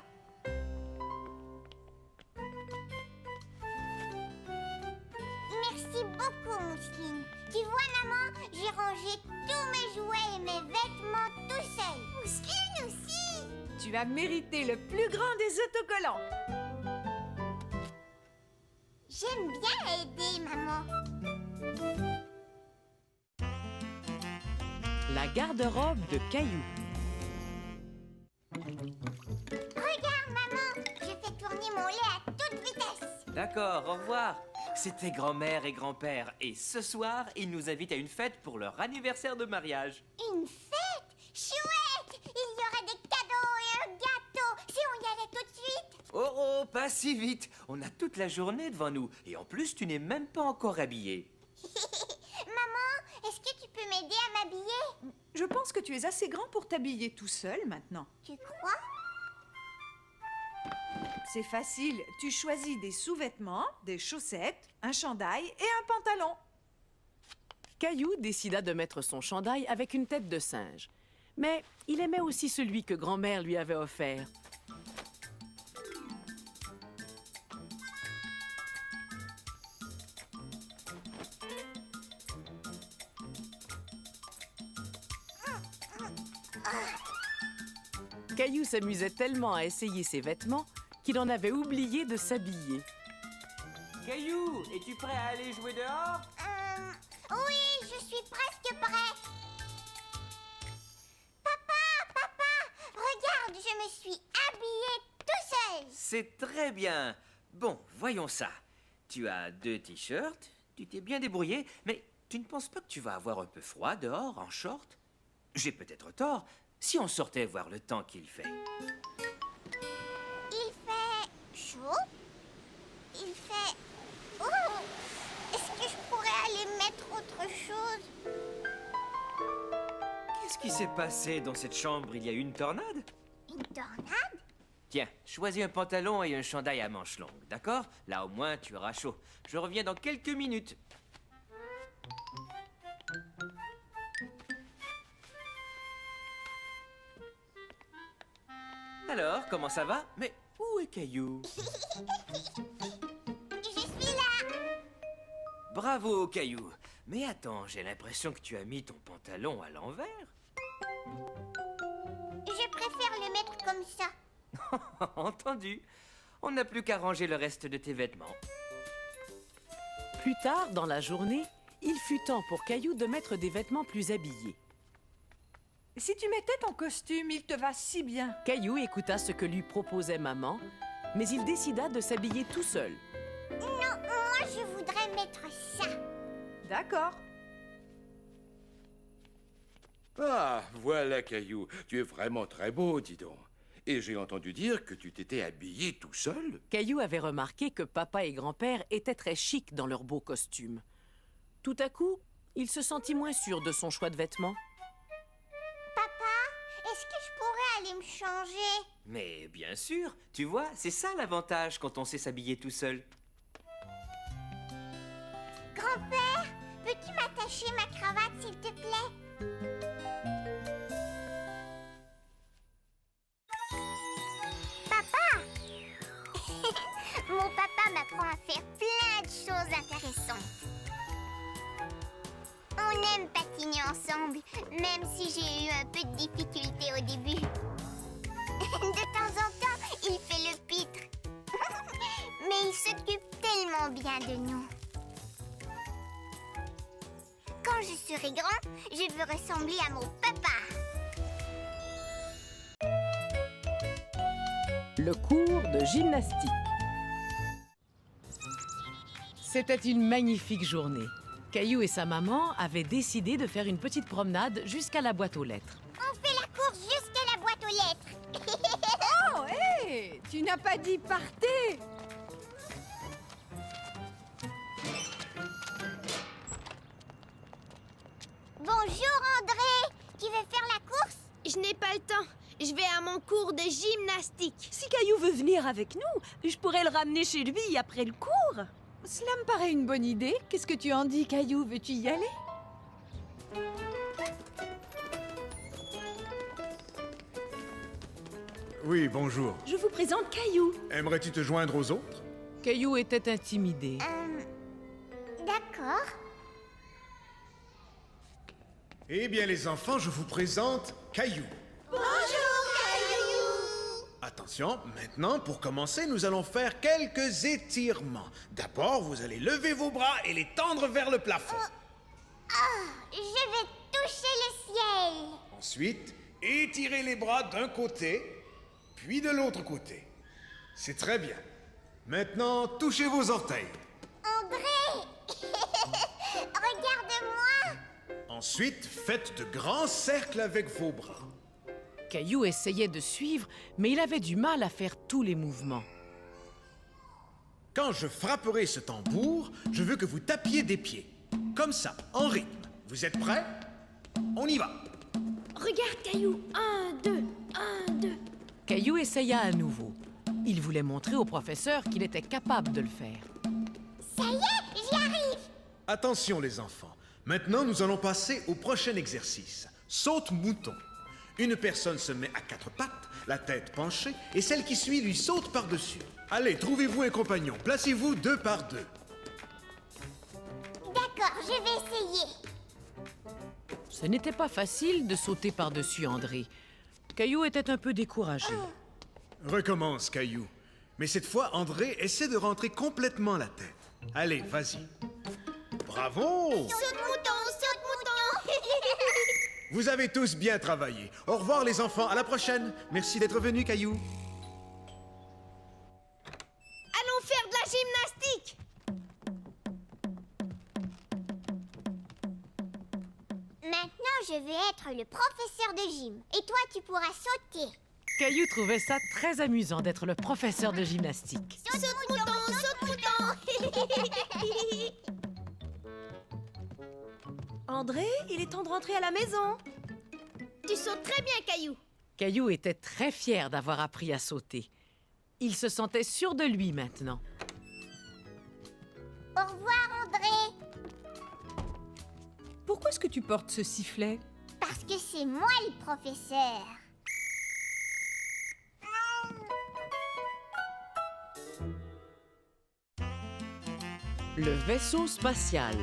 Speaker 2: Merci beaucoup, Mousseline. Tu vois, maman, j'ai rangé tous mes jouets et mes vêtements tout seul. Mousseline aussi.
Speaker 3: Tu as mérité le plus grand des autocollants.
Speaker 2: J'aime bien aider, maman.
Speaker 1: La garde-robe de Caillou.
Speaker 2: Regarde, maman, je fais tourner mon lait à toute vitesse.
Speaker 4: D'accord, au revoir. C'était grand-mère et grand-père. Et ce soir, ils nous invitent à une fête pour leur anniversaire de mariage.
Speaker 2: Une fête? Chouette! Il y aura des cadeaux et un gâteau. Si on y allait tout de suite?
Speaker 4: Oh, pas si vite. On a toute la journée devant nous. Et en plus, tu n'es même pas encore habillée.
Speaker 2: Maman, est-ce que tu peux m'aider à m'habiller?
Speaker 3: Je pense que tu es assez grand pour t'habiller tout seul maintenant.
Speaker 2: Tu crois?
Speaker 3: C'est facile. Tu choisis des sous-vêtements, des chaussettes, un chandail et un pantalon.
Speaker 1: Caillou décida de mettre son chandail avec une tête de singe. Mais il aimait aussi celui que grand-mère lui avait offert. Caillou s'amusait tellement à essayer ses vêtements qu'il en avait oublié de s'habiller.
Speaker 4: Caillou, es-tu prêt à aller jouer dehors?
Speaker 2: Oui, je suis presque prêt. Papa, regarde, je me suis habillée tout seul.
Speaker 4: C'est très bien. Bon, voyons ça. Tu as 2 t-shirts, tu t'es bien débrouillé, mais tu ne penses pas que tu vas avoir un peu froid dehors, en short? J'ai peut-être tort. Si on sortait voir le temps qu'il fait.
Speaker 2: Il fait chaud. Il fait... Oh! Est-ce que je pourrais aller mettre autre chose?
Speaker 4: Qu'est-ce qui s'est passé dans cette chambre? Il y a eu une tornade?
Speaker 2: Une tornade?
Speaker 4: Tiens, choisis un pantalon et un chandail à manches longues, d'accord? Là, au moins, tu auras chaud. Je reviens dans quelques minutes. Alors, comment ça va? Mais où est Caillou?
Speaker 2: Je suis là.
Speaker 4: Bravo, Caillou. Mais attends, j'ai l'impression que tu as mis ton pantalon à l'envers.
Speaker 2: Je préfère le mettre comme ça.
Speaker 4: Entendu. On n'a plus qu'à ranger le reste de tes vêtements.
Speaker 1: Plus tard, dans la journée, il fut temps pour Caillou de mettre des vêtements plus habillés.
Speaker 3: Si tu mettais ton costume, il te va si bien.
Speaker 1: Caillou écouta ce que lui proposait maman, mais il décida de s'habiller tout seul.
Speaker 2: Non, moi je voudrais mettre ça.
Speaker 3: D'accord.
Speaker 6: Ah, voilà, Caillou. Tu es vraiment très beau, dis donc. Et j'ai entendu dire que tu t'étais habillé tout seul.
Speaker 1: Caillou avait remarqué que papa et grand-père étaient très chics dans leurs beaux costumes. Tout à coup, il se sentit moins sûr de son choix de vêtements.
Speaker 2: Papa, est-ce que je pourrais aller me changer?
Speaker 4: Mais bien sûr, tu vois, c'est ça l'avantage quand on sait s'habiller tout seul.
Speaker 2: Grand-père, peux-tu m'attacher ma cravate, s'il te plaît? Papa! Mon papa m'apprend à faire plein de choses intéressantes. On aime patiner ensemble, même si j'ai eu un peu de difficulté au début. De temps en temps, il fait le pitre. Mais il s'occupe tellement bien de nous. Quand je serai grand, je veux ressembler à mon papa.
Speaker 1: Le cours de gymnastique. C'était une magnifique journée. Caillou et sa maman avaient décidé de faire une petite promenade jusqu'à la boîte aux lettres.
Speaker 2: On fait la course jusqu'à la boîte aux lettres.
Speaker 3: Oh, hé! Tu n'as pas dit partez!
Speaker 2: Bonjour André, tu veux faire la course?
Speaker 5: Je n'ai pas le temps. Je vais à mon cours de gymnastique.
Speaker 11: Si Caillou veut venir avec nous, je pourrais le ramener chez lui après le cours.
Speaker 3: Cela me paraît une bonne idée. Qu'est-ce que tu en dis, Caillou? Veux-tu y aller?
Speaker 14: Oui, bonjour.
Speaker 11: Je vous présente Caillou.
Speaker 14: Aimerais-tu te joindre aux autres?
Speaker 1: Caillou était intimidé.
Speaker 2: D'accord.
Speaker 14: Eh bien, les enfants, je vous présente Caillou.
Speaker 2: Bonjour Caillou.
Speaker 14: Attention, maintenant, pour commencer, nous allons faire quelques étirements. D'abord, vous allez lever vos bras et les tendre vers le plafond.
Speaker 2: Je vais toucher le ciel.
Speaker 14: Ensuite, étirez les bras d'un côté, puis de l'autre côté. C'est très bien. Maintenant, touchez vos orteils.
Speaker 2: André, regarde-moi.
Speaker 14: Ensuite, faites de grands cercles avec vos bras.
Speaker 1: Caillou essayait de suivre, mais il avait du mal à faire tous les mouvements.
Speaker 14: Quand je frapperai ce tambour, je veux que vous tapiez des pieds. Comme ça, en rythme. Vous êtes prêts? On y va.
Speaker 5: Regarde, Caillou. 1, 2, 1, 2.
Speaker 1: Caillou essaya à nouveau. Il voulait montrer au professeur qu'il était capable de le faire.
Speaker 2: Ça y est, j'y arrive.
Speaker 14: Attention les enfants. Maintenant, nous allons passer au prochain exercice. Saute-mouton. Une personne se met à 4 pattes, la tête penchée, et celle qui suit lui saute par-dessus. Allez, trouvez-vous un compagnon. Placez-vous 2 par 2.
Speaker 2: D'accord, je vais essayer.
Speaker 1: Ce n'était pas facile de sauter par-dessus André. Caillou était un peu découragé.
Speaker 14: Recommence, Caillou. Mais cette fois, André essaie de rentrer complètement la tête. Allez, vas-y. Bravo!
Speaker 2: Saute mouton.
Speaker 14: Vous avez tous bien travaillé. Au revoir les enfants, à la prochaine. Merci d'être venus, Caillou.
Speaker 5: Allons faire de la gymnastique.
Speaker 2: Maintenant, je vais être le professeur de gym. Et toi, tu pourras sauter.
Speaker 1: Caillou trouvait ça très amusant d'être le professeur de gymnastique.
Speaker 2: Saute mouton.
Speaker 13: André, il est temps de rentrer à la maison.
Speaker 5: Tu sautes très bien, Caillou.
Speaker 1: Caillou était très fier d'avoir appris à sauter. Il se sentait sûr de lui maintenant.
Speaker 2: Au revoir, André.
Speaker 3: Pourquoi est-ce que tu portes ce sifflet?
Speaker 2: Parce que c'est moi le professeur.
Speaker 1: Le vaisseau spatial.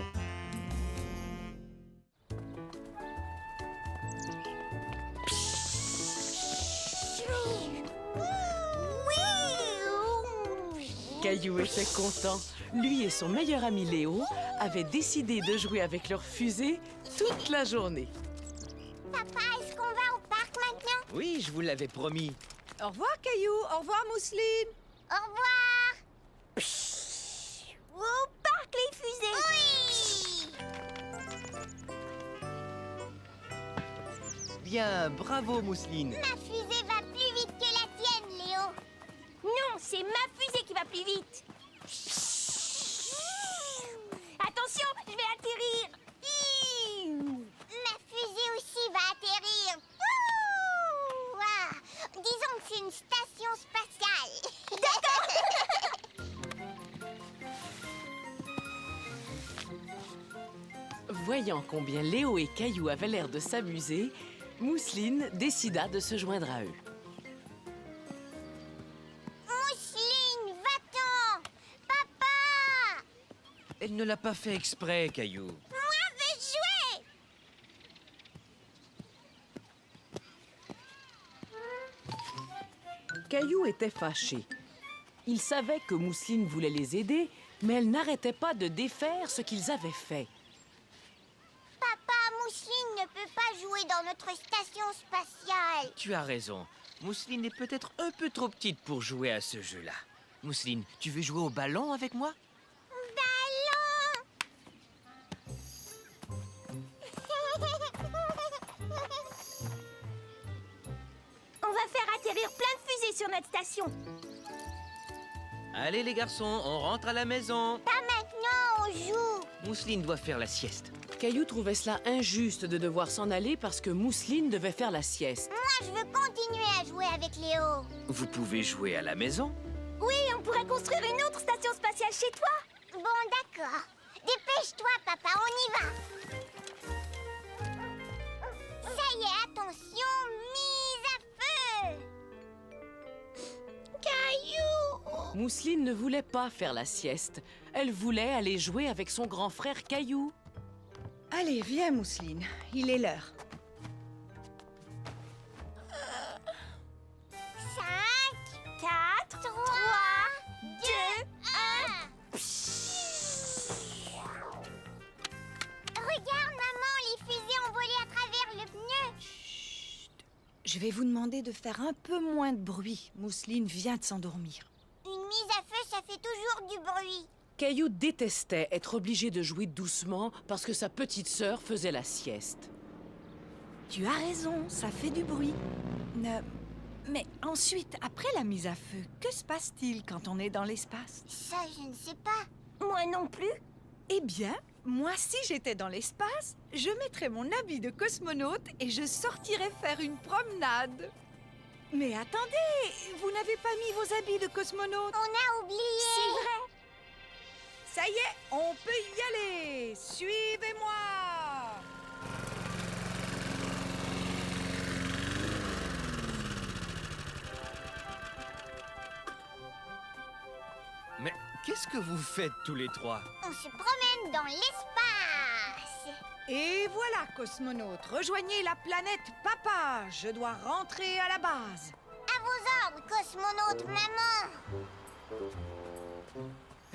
Speaker 1: Caillou était content. Lui et son meilleur ami Léo avaient décidé de jouer avec leur fusée toute la journée.
Speaker 2: Papa, est-ce qu'on va au parc maintenant?
Speaker 4: Oui, je vous l'avais promis.
Speaker 3: Au revoir, Caillou. Au revoir, Mousseline.
Speaker 2: Au revoir.
Speaker 5: Au parc, les fusées.
Speaker 2: Oui.
Speaker 4: Bien, bravo, Mousseline.
Speaker 2: Ma fusée va plus vite que la tienne, Léo.
Speaker 5: Non, c'est ma fusée qui va plus vite. Attention, je vais atterrir.
Speaker 2: Ma fusée aussi va atterrir. Ouh, ah, disons que c'est une station spatiale.
Speaker 1: Voyant combien Léo et Caillou avaient l'air de s'amuser, Mousseline décida de se joindre à eux.
Speaker 2: Mousseline, va-t'en. Papa.
Speaker 4: Elle ne l'a pas fait exprès, Caillou.
Speaker 2: Moi, veux jouer.
Speaker 1: Caillou était fâché. Il savait que Mousseline voulait les aider, mais elle n'arrêtait pas de défaire ce qu'ils avaient fait.
Speaker 2: Papa, Mousseline ne peut pas jouer dans notre station spatiale.
Speaker 4: Tu as raison. Mousseline est peut-être un peu trop petite pour jouer à ce jeu-là. Mousseline, tu veux jouer au ballon avec moi?
Speaker 5: On va faire atterrir plein de fusées sur notre station.
Speaker 4: Allez les garçons, on rentre à la maison.
Speaker 2: Pas maintenant, on joue.
Speaker 4: Mousseline doit faire la sieste.
Speaker 1: Caillou trouvait cela injuste de devoir s'en aller parce que Mousseline devait faire la sieste.
Speaker 2: Moi, je veux continuer à jouer avec Léo.
Speaker 4: Vous pouvez jouer à la maison.
Speaker 5: Oui, on pourrait construire une autre station spatiale chez toi.
Speaker 2: Bon, d'accord. Dépêche-toi, papa, on y va. Ça y est, attention, mise à feu.
Speaker 5: Caillou.
Speaker 1: Mousseline ne voulait pas faire la sieste. Elle voulait aller jouer avec son grand frère Caillou.
Speaker 3: Allez, viens, Mousseline. Il est l'heure.
Speaker 2: 5,
Speaker 5: 4,
Speaker 2: 3, 2, 1. Regarde, maman, les fusées ont volé à travers le pneu.
Speaker 3: Je vais vous demander de faire un peu moins de bruit. Mousseline vient de s'endormir.
Speaker 2: Une mise à feu, ça fait toujours du bruit.
Speaker 1: Caillou détestait être obligé de jouer doucement parce que sa petite sœur faisait la sieste.
Speaker 3: Tu as raison, ça fait du bruit. Mais ensuite, après la mise à feu, que se passe-t-il quand on est dans l'espace?
Speaker 2: Ça, je ne sais pas.
Speaker 5: Moi non plus.
Speaker 3: Eh bien, moi, si j'étais dans l'espace, je mettrais mon habit de cosmonaute et je sortirais faire une promenade. Mais attendez, vous n'avez pas mis vos habits de cosmonaute?
Speaker 2: On a oublié.
Speaker 5: C'est vrai.
Speaker 3: Ça y est, on peut y aller. Suivez-moi.
Speaker 4: Mais qu'est-ce que vous faites tous les trois?
Speaker 2: On se promène dans l'espace.
Speaker 3: Et voilà, cosmonautes, rejoignez la planète Papa. Je dois rentrer à la base.
Speaker 2: À vos ordres, cosmonaute maman.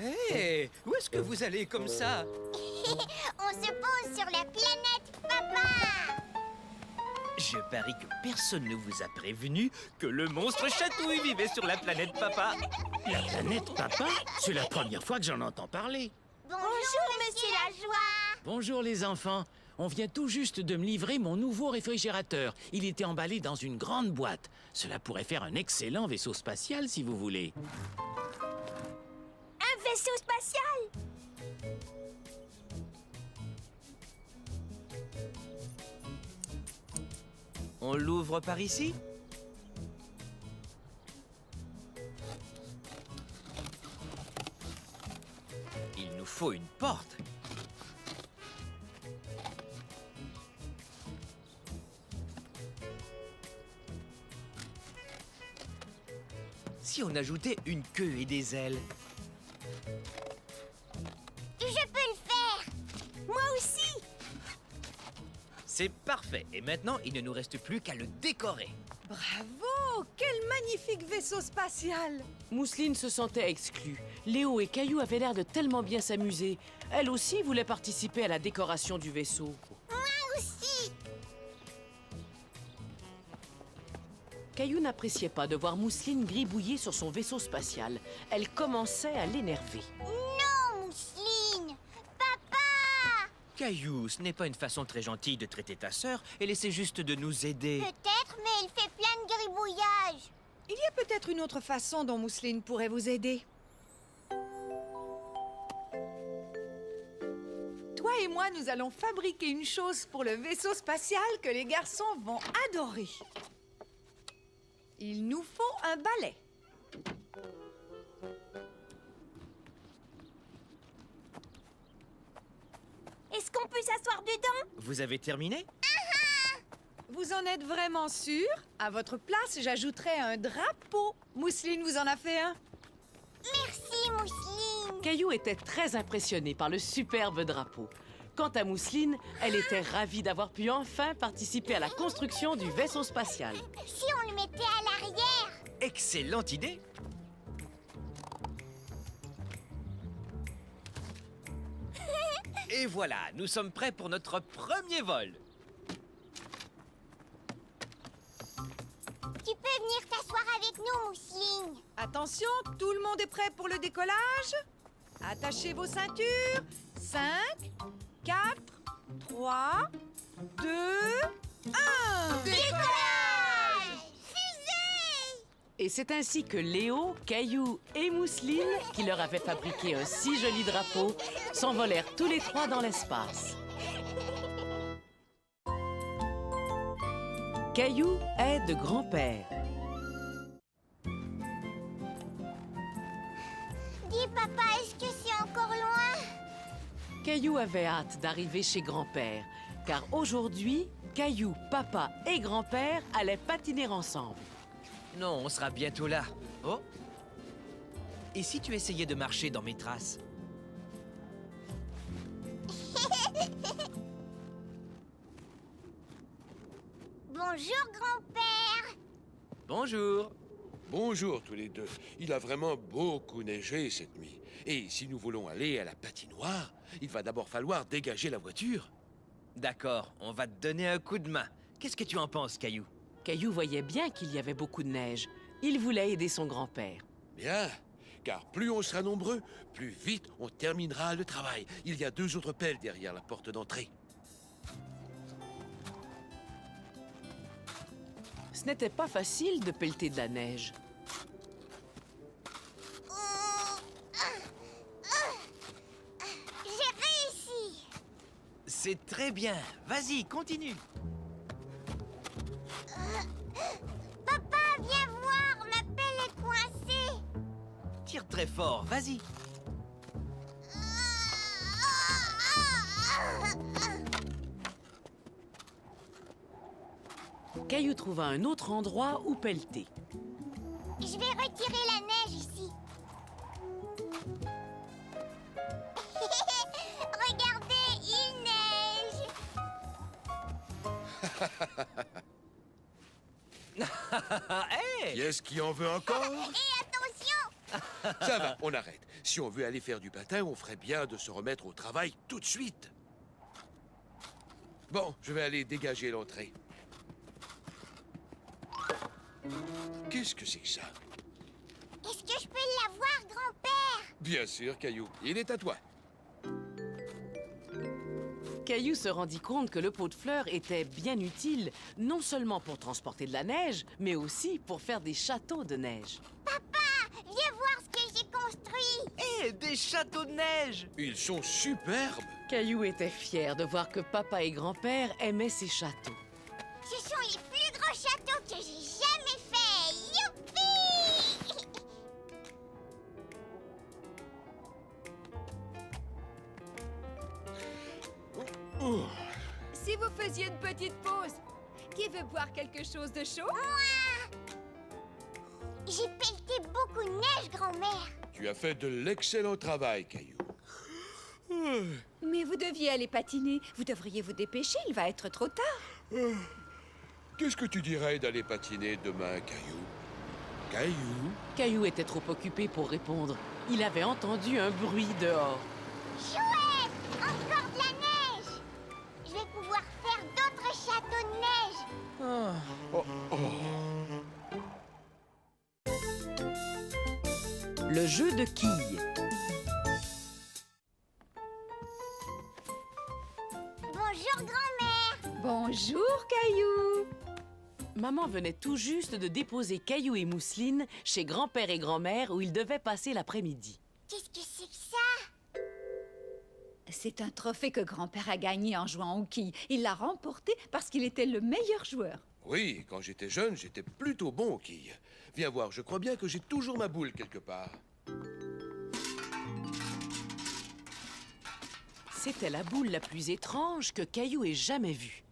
Speaker 4: Hé, où est-ce que vous allez comme ça?
Speaker 2: On se pose sur la planète Papa.
Speaker 4: Je parie que personne ne vous a prévenu que le monstre chatouille vivait sur la planète Papa.
Speaker 9: La planète Papa? C'est la première fois que j'en entends parler.
Speaker 2: Bonjour, monsieur Lajoie.
Speaker 9: Bonjour les enfants. On vient tout juste de me livrer mon nouveau réfrigérateur. Il était emballé dans une grande boîte. Cela pourrait faire un excellent vaisseau spatial si vous voulez.
Speaker 5: Un vaisseau spatial!
Speaker 4: On l'ouvre par ici? Il nous faut une porte. Si on ajoutait une queue et des ailes?
Speaker 2: Je peux le faire.
Speaker 5: Moi aussi!
Speaker 4: C'est parfait. Et maintenant, il ne nous reste plus qu'à le décorer.
Speaker 3: Bravo! Quel magnifique vaisseau spatial!
Speaker 1: Mousseline se sentait exclue. Léo et Caillou avaient l'air de tellement bien s'amuser. Elle aussi voulait participer à la décoration du vaisseau.
Speaker 2: Moi aussi.
Speaker 1: Caillou n'appréciait pas de voir Mousseline gribouiller sur son vaisseau spatial. Elle commençait à l'énerver.
Speaker 2: Non, Mousseline. Papa.
Speaker 4: Caillou, ce n'est pas une façon très gentille de traiter ta sœur. Elle essaie juste de nous aider.
Speaker 2: Peut-être, mais il fait plein de gribouillages.
Speaker 3: Il y a peut-être une autre façon dont Mousseline pourrait vous aider. Toi et moi, nous allons fabriquer une chose pour le vaisseau spatial que les garçons vont adorer. Il nous faut un balai.
Speaker 5: Est-ce qu'on peut s'asseoir dedans?
Speaker 4: Vous avez terminé?
Speaker 3: Vous en êtes vraiment sûr? À votre place, j'ajouterais un drapeau. Mousseline vous en a fait un?
Speaker 2: Merci, Mousseline.
Speaker 1: Caillou était très impressionné par le superbe drapeau. Quant à Mousseline, elle était ravie d'avoir pu enfin participer à la construction du vaisseau spatial.
Speaker 2: Si on le mettait à l'arrière.
Speaker 4: Excellente idée! Et voilà, nous sommes prêts pour notre premier vol.
Speaker 2: Tu peux venir t'asseoir avec nous, Mousseline.
Speaker 3: Attention, tout le monde est prêt pour le décollage? Attachez vos ceintures. 5, 4, 3, 2, 1.
Speaker 2: Décollage! Fusée!
Speaker 1: Et c'est ainsi que Léo, Caillou et Mousseline, qui leur avaient fabriqué un si joli drapeau, s'envolèrent tous les trois dans l'espace. Caillou est de grand-père.
Speaker 2: Dis, papa, est-ce que c'est encore loin?
Speaker 1: Caillou avait hâte d'arriver chez grand-père, car aujourd'hui, Caillou, papa et grand-père allaient patiner ensemble.
Speaker 4: Non, on sera bientôt là. Oh! Et si tu essayais de marcher dans mes traces?
Speaker 2: Bonjour, grand-père.
Speaker 4: Bonjour!
Speaker 6: Bonjour tous les deux. Il a vraiment beaucoup neigé cette nuit. Et si nous voulons aller à la patinoire, il va d'abord falloir dégager la voiture.
Speaker 4: D'accord, on va te donner un coup de main. Qu'est-ce que tu en penses, Caillou?
Speaker 1: Caillou voyait bien qu'il y avait beaucoup de neige. Il voulait aider son grand-père.
Speaker 6: Bien, car plus on sera nombreux, plus vite on terminera le travail. Il y a 2 autres pelles derrière la porte d'entrée.
Speaker 1: Ce n'était pas facile de pelleter de la neige.
Speaker 2: J'ai réussi.
Speaker 4: C'est très bien. Vas-y, continue.
Speaker 2: Papa, viens voir, ma pelle est coincée.
Speaker 4: Tire très fort, vas-y.
Speaker 1: Caillou trouva un autre endroit où pelleter.
Speaker 2: Je vais retirer la neige ici. Regardez, il neige.
Speaker 6: Qui est-ce qui en veut encore?
Speaker 2: Et attention!
Speaker 6: Ça va, on arrête. Si on veut aller faire du patin, on ferait bien de se remettre au travail tout de suite. Bon, je vais aller dégager l'entrée. Qu'est-ce que c'est que ça?
Speaker 2: Est-ce que je peux l'avoir, grand-père?
Speaker 6: Bien sûr, Caillou. Il est à toi.
Speaker 1: Caillou se rendit compte que le pot de fleurs était bien utile, non seulement pour transporter de la neige, mais aussi pour faire des châteaux de neige.
Speaker 2: Papa, viens voir ce que j'ai construit!
Speaker 12: Hé, des châteaux de neige!
Speaker 6: Ils sont superbes.
Speaker 1: Caillou était fier de voir que papa et grand-père aimaient ces châteaux.
Speaker 2: Ce sont les plus grands châteaux que j'ai jamais faits! Youpi!
Speaker 11: Si vous faisiez une petite pause, qui veut boire quelque chose de chaud?
Speaker 2: Moi! J'ai pelleté beaucoup de neige, grand-mère!
Speaker 6: Tu as fait de l'excellent travail, Caillou.
Speaker 11: Mais vous deviez aller patiner. Vous devriez vous dépêcher, il va être trop tard.
Speaker 6: Qu'est-ce que tu dirais d'aller patiner demain, Caillou? Caillou?
Speaker 1: Caillou était trop occupé pour répondre. Il avait entendu un bruit dehors.
Speaker 2: Chouette! Encore de la neige! Je vais pouvoir faire d'autres châteaux de neige!
Speaker 6: Oh, oh.
Speaker 1: Le jeu de quilles.
Speaker 2: Bonjour, grand-mère!
Speaker 11: Bonjour, Caillou.
Speaker 1: Maman venait tout juste de déposer Caillou et Mousseline chez grand-père et grand-mère où ils devaient passer l'après-midi.
Speaker 2: Qu'est-ce que c'est que ça?
Speaker 11: C'est un trophée que grand-père a gagné en jouant aux quilles. Il l'a remporté parce qu'il était le meilleur joueur.
Speaker 6: Oui, quand j'étais jeune, j'étais plutôt bon aux quilles. Viens voir, je crois bien que j'ai toujours ma boule quelque part.
Speaker 1: C'était la boule la plus étrange que Caillou ait jamais vue.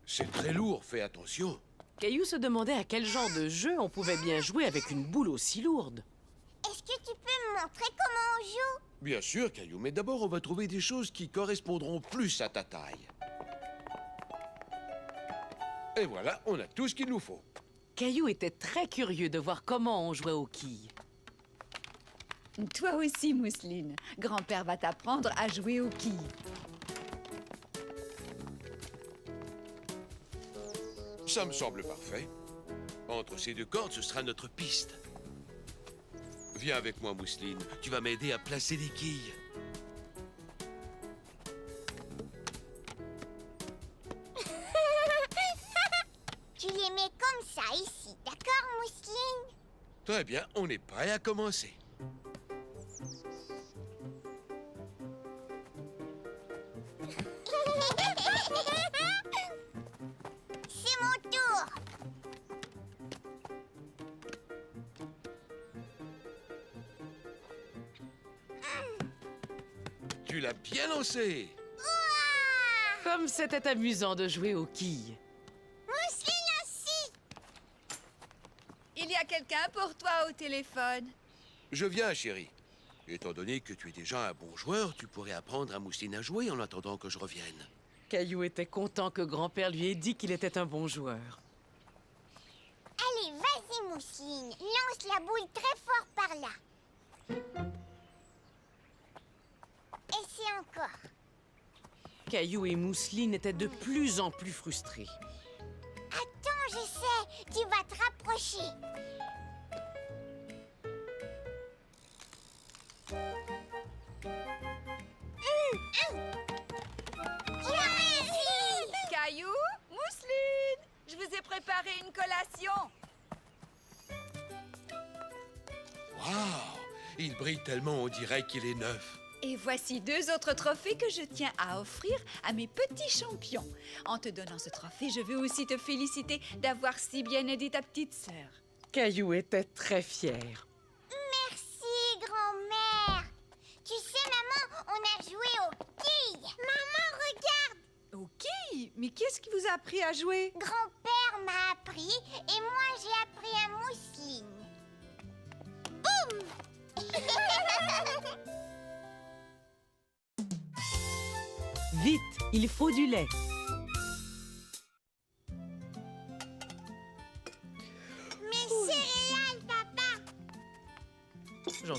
Speaker 6: C'est très lourd, fais attention.
Speaker 1: Caillou se demandait à quel genre de jeu on pouvait bien jouer avec une boule aussi lourde.
Speaker 2: Est-ce que tu peux me montrer comment on joue?
Speaker 6: Bien sûr, Caillou, mais d'abord, on va trouver des choses qui correspondront plus à ta taille. Et voilà, on a tout ce qu'il nous faut.
Speaker 1: Caillou était très curieux de voir comment on jouait aux quilles.
Speaker 11: Toi aussi, Mousseline. Grand-père va t'apprendre à jouer aux quilles.
Speaker 6: Ça me semble parfait. Entre ces deux cordes, ce sera notre piste. Viens avec moi, Mousseline. Tu vas m'aider à placer les quilles.
Speaker 2: Tu les mets comme ça ici, d'accord, Mousseline?
Speaker 6: Très bien, on est prêt à commencer.
Speaker 2: C'est mon tour!
Speaker 6: Tu l'as bien lancé.
Speaker 1: Comme c'était amusant de jouer aux quilles.
Speaker 2: Mousseline aussi!
Speaker 11: Il y a quelqu'un pour toi au téléphone.
Speaker 6: Je viens, chérie. Étant donné que tu es déjà un bon joueur, tu pourrais apprendre à Mousseline à jouer en attendant que je revienne.
Speaker 1: Caillou était content que grand-père lui ait dit qu'il était un bon joueur.
Speaker 2: Allez, vas-y, Mousseline. Lance la boule très fort par là. Essaie encore.
Speaker 1: Caillou et Mousseline étaient de plus en plus frustrés.
Speaker 2: Attends, je sais. Tu vas te rapprocher. Tu as réussi!
Speaker 11: Caillou, Mousseline, je vous ai préparé une collation.
Speaker 6: Waouh! Il brille tellement, on dirait qu'il est neuf.
Speaker 11: Et voici 2 autres trophées que je tiens à offrir à mes petits champions. En te donnant ce trophée, je veux aussi te féliciter d'avoir si bien aidé ta petite sœur.
Speaker 1: Caillou était très fier.
Speaker 2: Merci, grand-mère. Tu sais, maman, on a joué aux quilles. Maman, regarde.
Speaker 3: Aux quilles? Mais qu'est-ce qui vous a appris à jouer?
Speaker 2: Grand-père m'a appris et moi, j'ai appris à Mousseline. Boum!
Speaker 1: Vite, il faut du lait.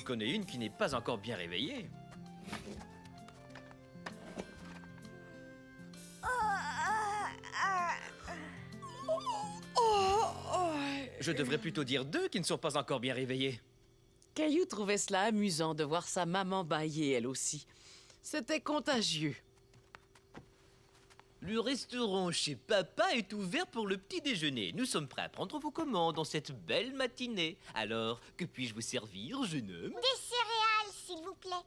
Speaker 4: connais une qui n'est pas encore bien réveillée. Je devrais plutôt dire 2 qui ne sont pas encore bien réveillés.
Speaker 1: Caillou trouvait cela amusant de voir sa maman bâiller elle aussi. C'était contagieux.
Speaker 4: Le restaurant chez Papa est ouvert pour le petit déjeuner. Nous sommes prêts à prendre vos commandes en cette belle matinée. Alors, que puis-je vous servir, jeune homme?
Speaker 2: Des céréales, s'il vous plaît.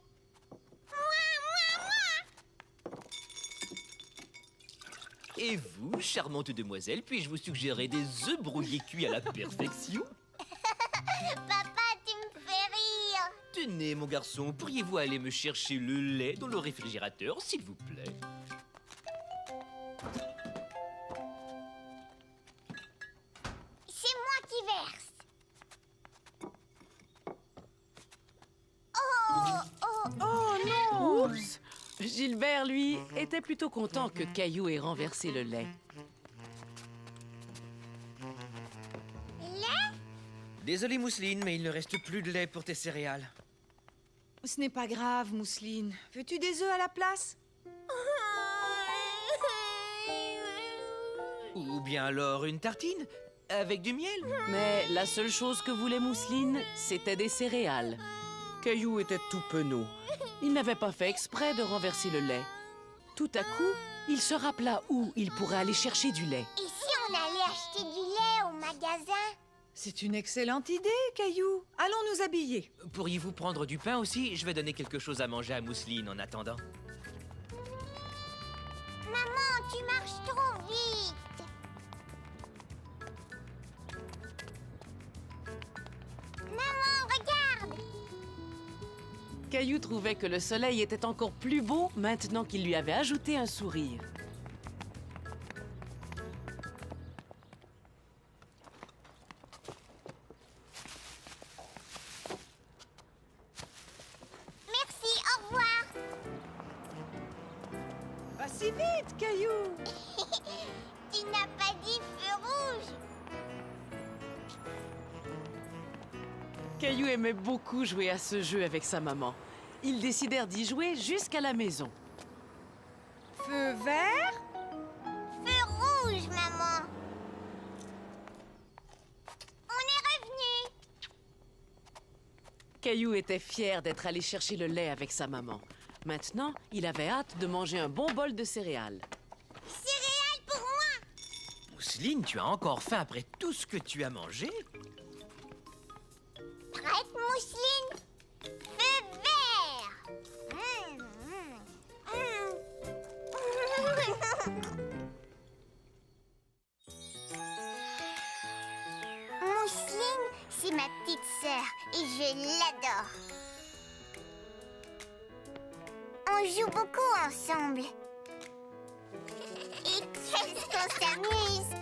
Speaker 4: Et vous, charmante demoiselle, puis-je vous suggérer des œufs brouillés cuits à la perfection?
Speaker 2: Papa, tu me fais rire.
Speaker 4: Tenez, mon garçon, pourriez-vous aller me chercher le lait dans le réfrigérateur, s'il vous plaît?
Speaker 2: C'est moi qui verse.
Speaker 1: Oh non! Oups! Gilbert, lui, était plutôt content que Caillou ait renversé le lait.
Speaker 2: Lait?
Speaker 4: Désolé, Mousseline, mais il ne reste plus de lait pour tes céréales.
Speaker 3: Ce n'est pas grave, Mousseline. Veux-tu des œufs à la place?
Speaker 4: Ou bien alors une tartine avec du miel?
Speaker 1: Mais la seule chose que voulait Mousseline, c'était des céréales. Caillou était tout penaud. Il n'avait pas fait exprès de renverser le lait. Tout à coup, il se rappela où il pourrait aller chercher du lait.
Speaker 2: Et si on allait acheter du lait au magasin?
Speaker 3: C'est une excellente idée, Caillou. Allons nous habiller.
Speaker 4: Pourriez-vous prendre du pain aussi? Je vais donner quelque chose à manger à Mousseline en attendant.
Speaker 2: Maman, tu marches trop vite. Maman, regarde.
Speaker 1: Caillou trouvait que le soleil était encore plus beau maintenant qu'il lui avait ajouté un sourire.
Speaker 2: Merci, au revoir.
Speaker 3: Pas si vite, Caillou.
Speaker 2: Tu n'as pas dit feu rouge.
Speaker 1: Caillou aimait beaucoup jouer à ce jeu avec sa maman. Ils décidèrent d'y jouer jusqu'à la maison.
Speaker 3: Feu vert?
Speaker 2: Feu rouge, maman. On est revenu.
Speaker 1: Caillou était fier d'être allé chercher le lait avec sa maman. Maintenant, il avait hâte de manger un bon bol de céréales.
Speaker 2: Céréales pour moi.
Speaker 4: Mousseline, tu as encore faim après tout ce que tu as mangé?
Speaker 2: Prête, Mousseline? Feu vert. Mousseline, c'est ma petite sœur et je l'adore. On joue beaucoup ensemble. Et qu'est-ce qu'on s'amuse!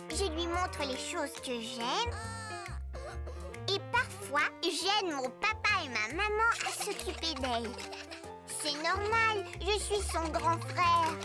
Speaker 2: Je lui montre les choses que j'aime. Et parfois, j'aide mon papa et ma maman à s'occuper d'elle. C'est normal, je suis son grand frère.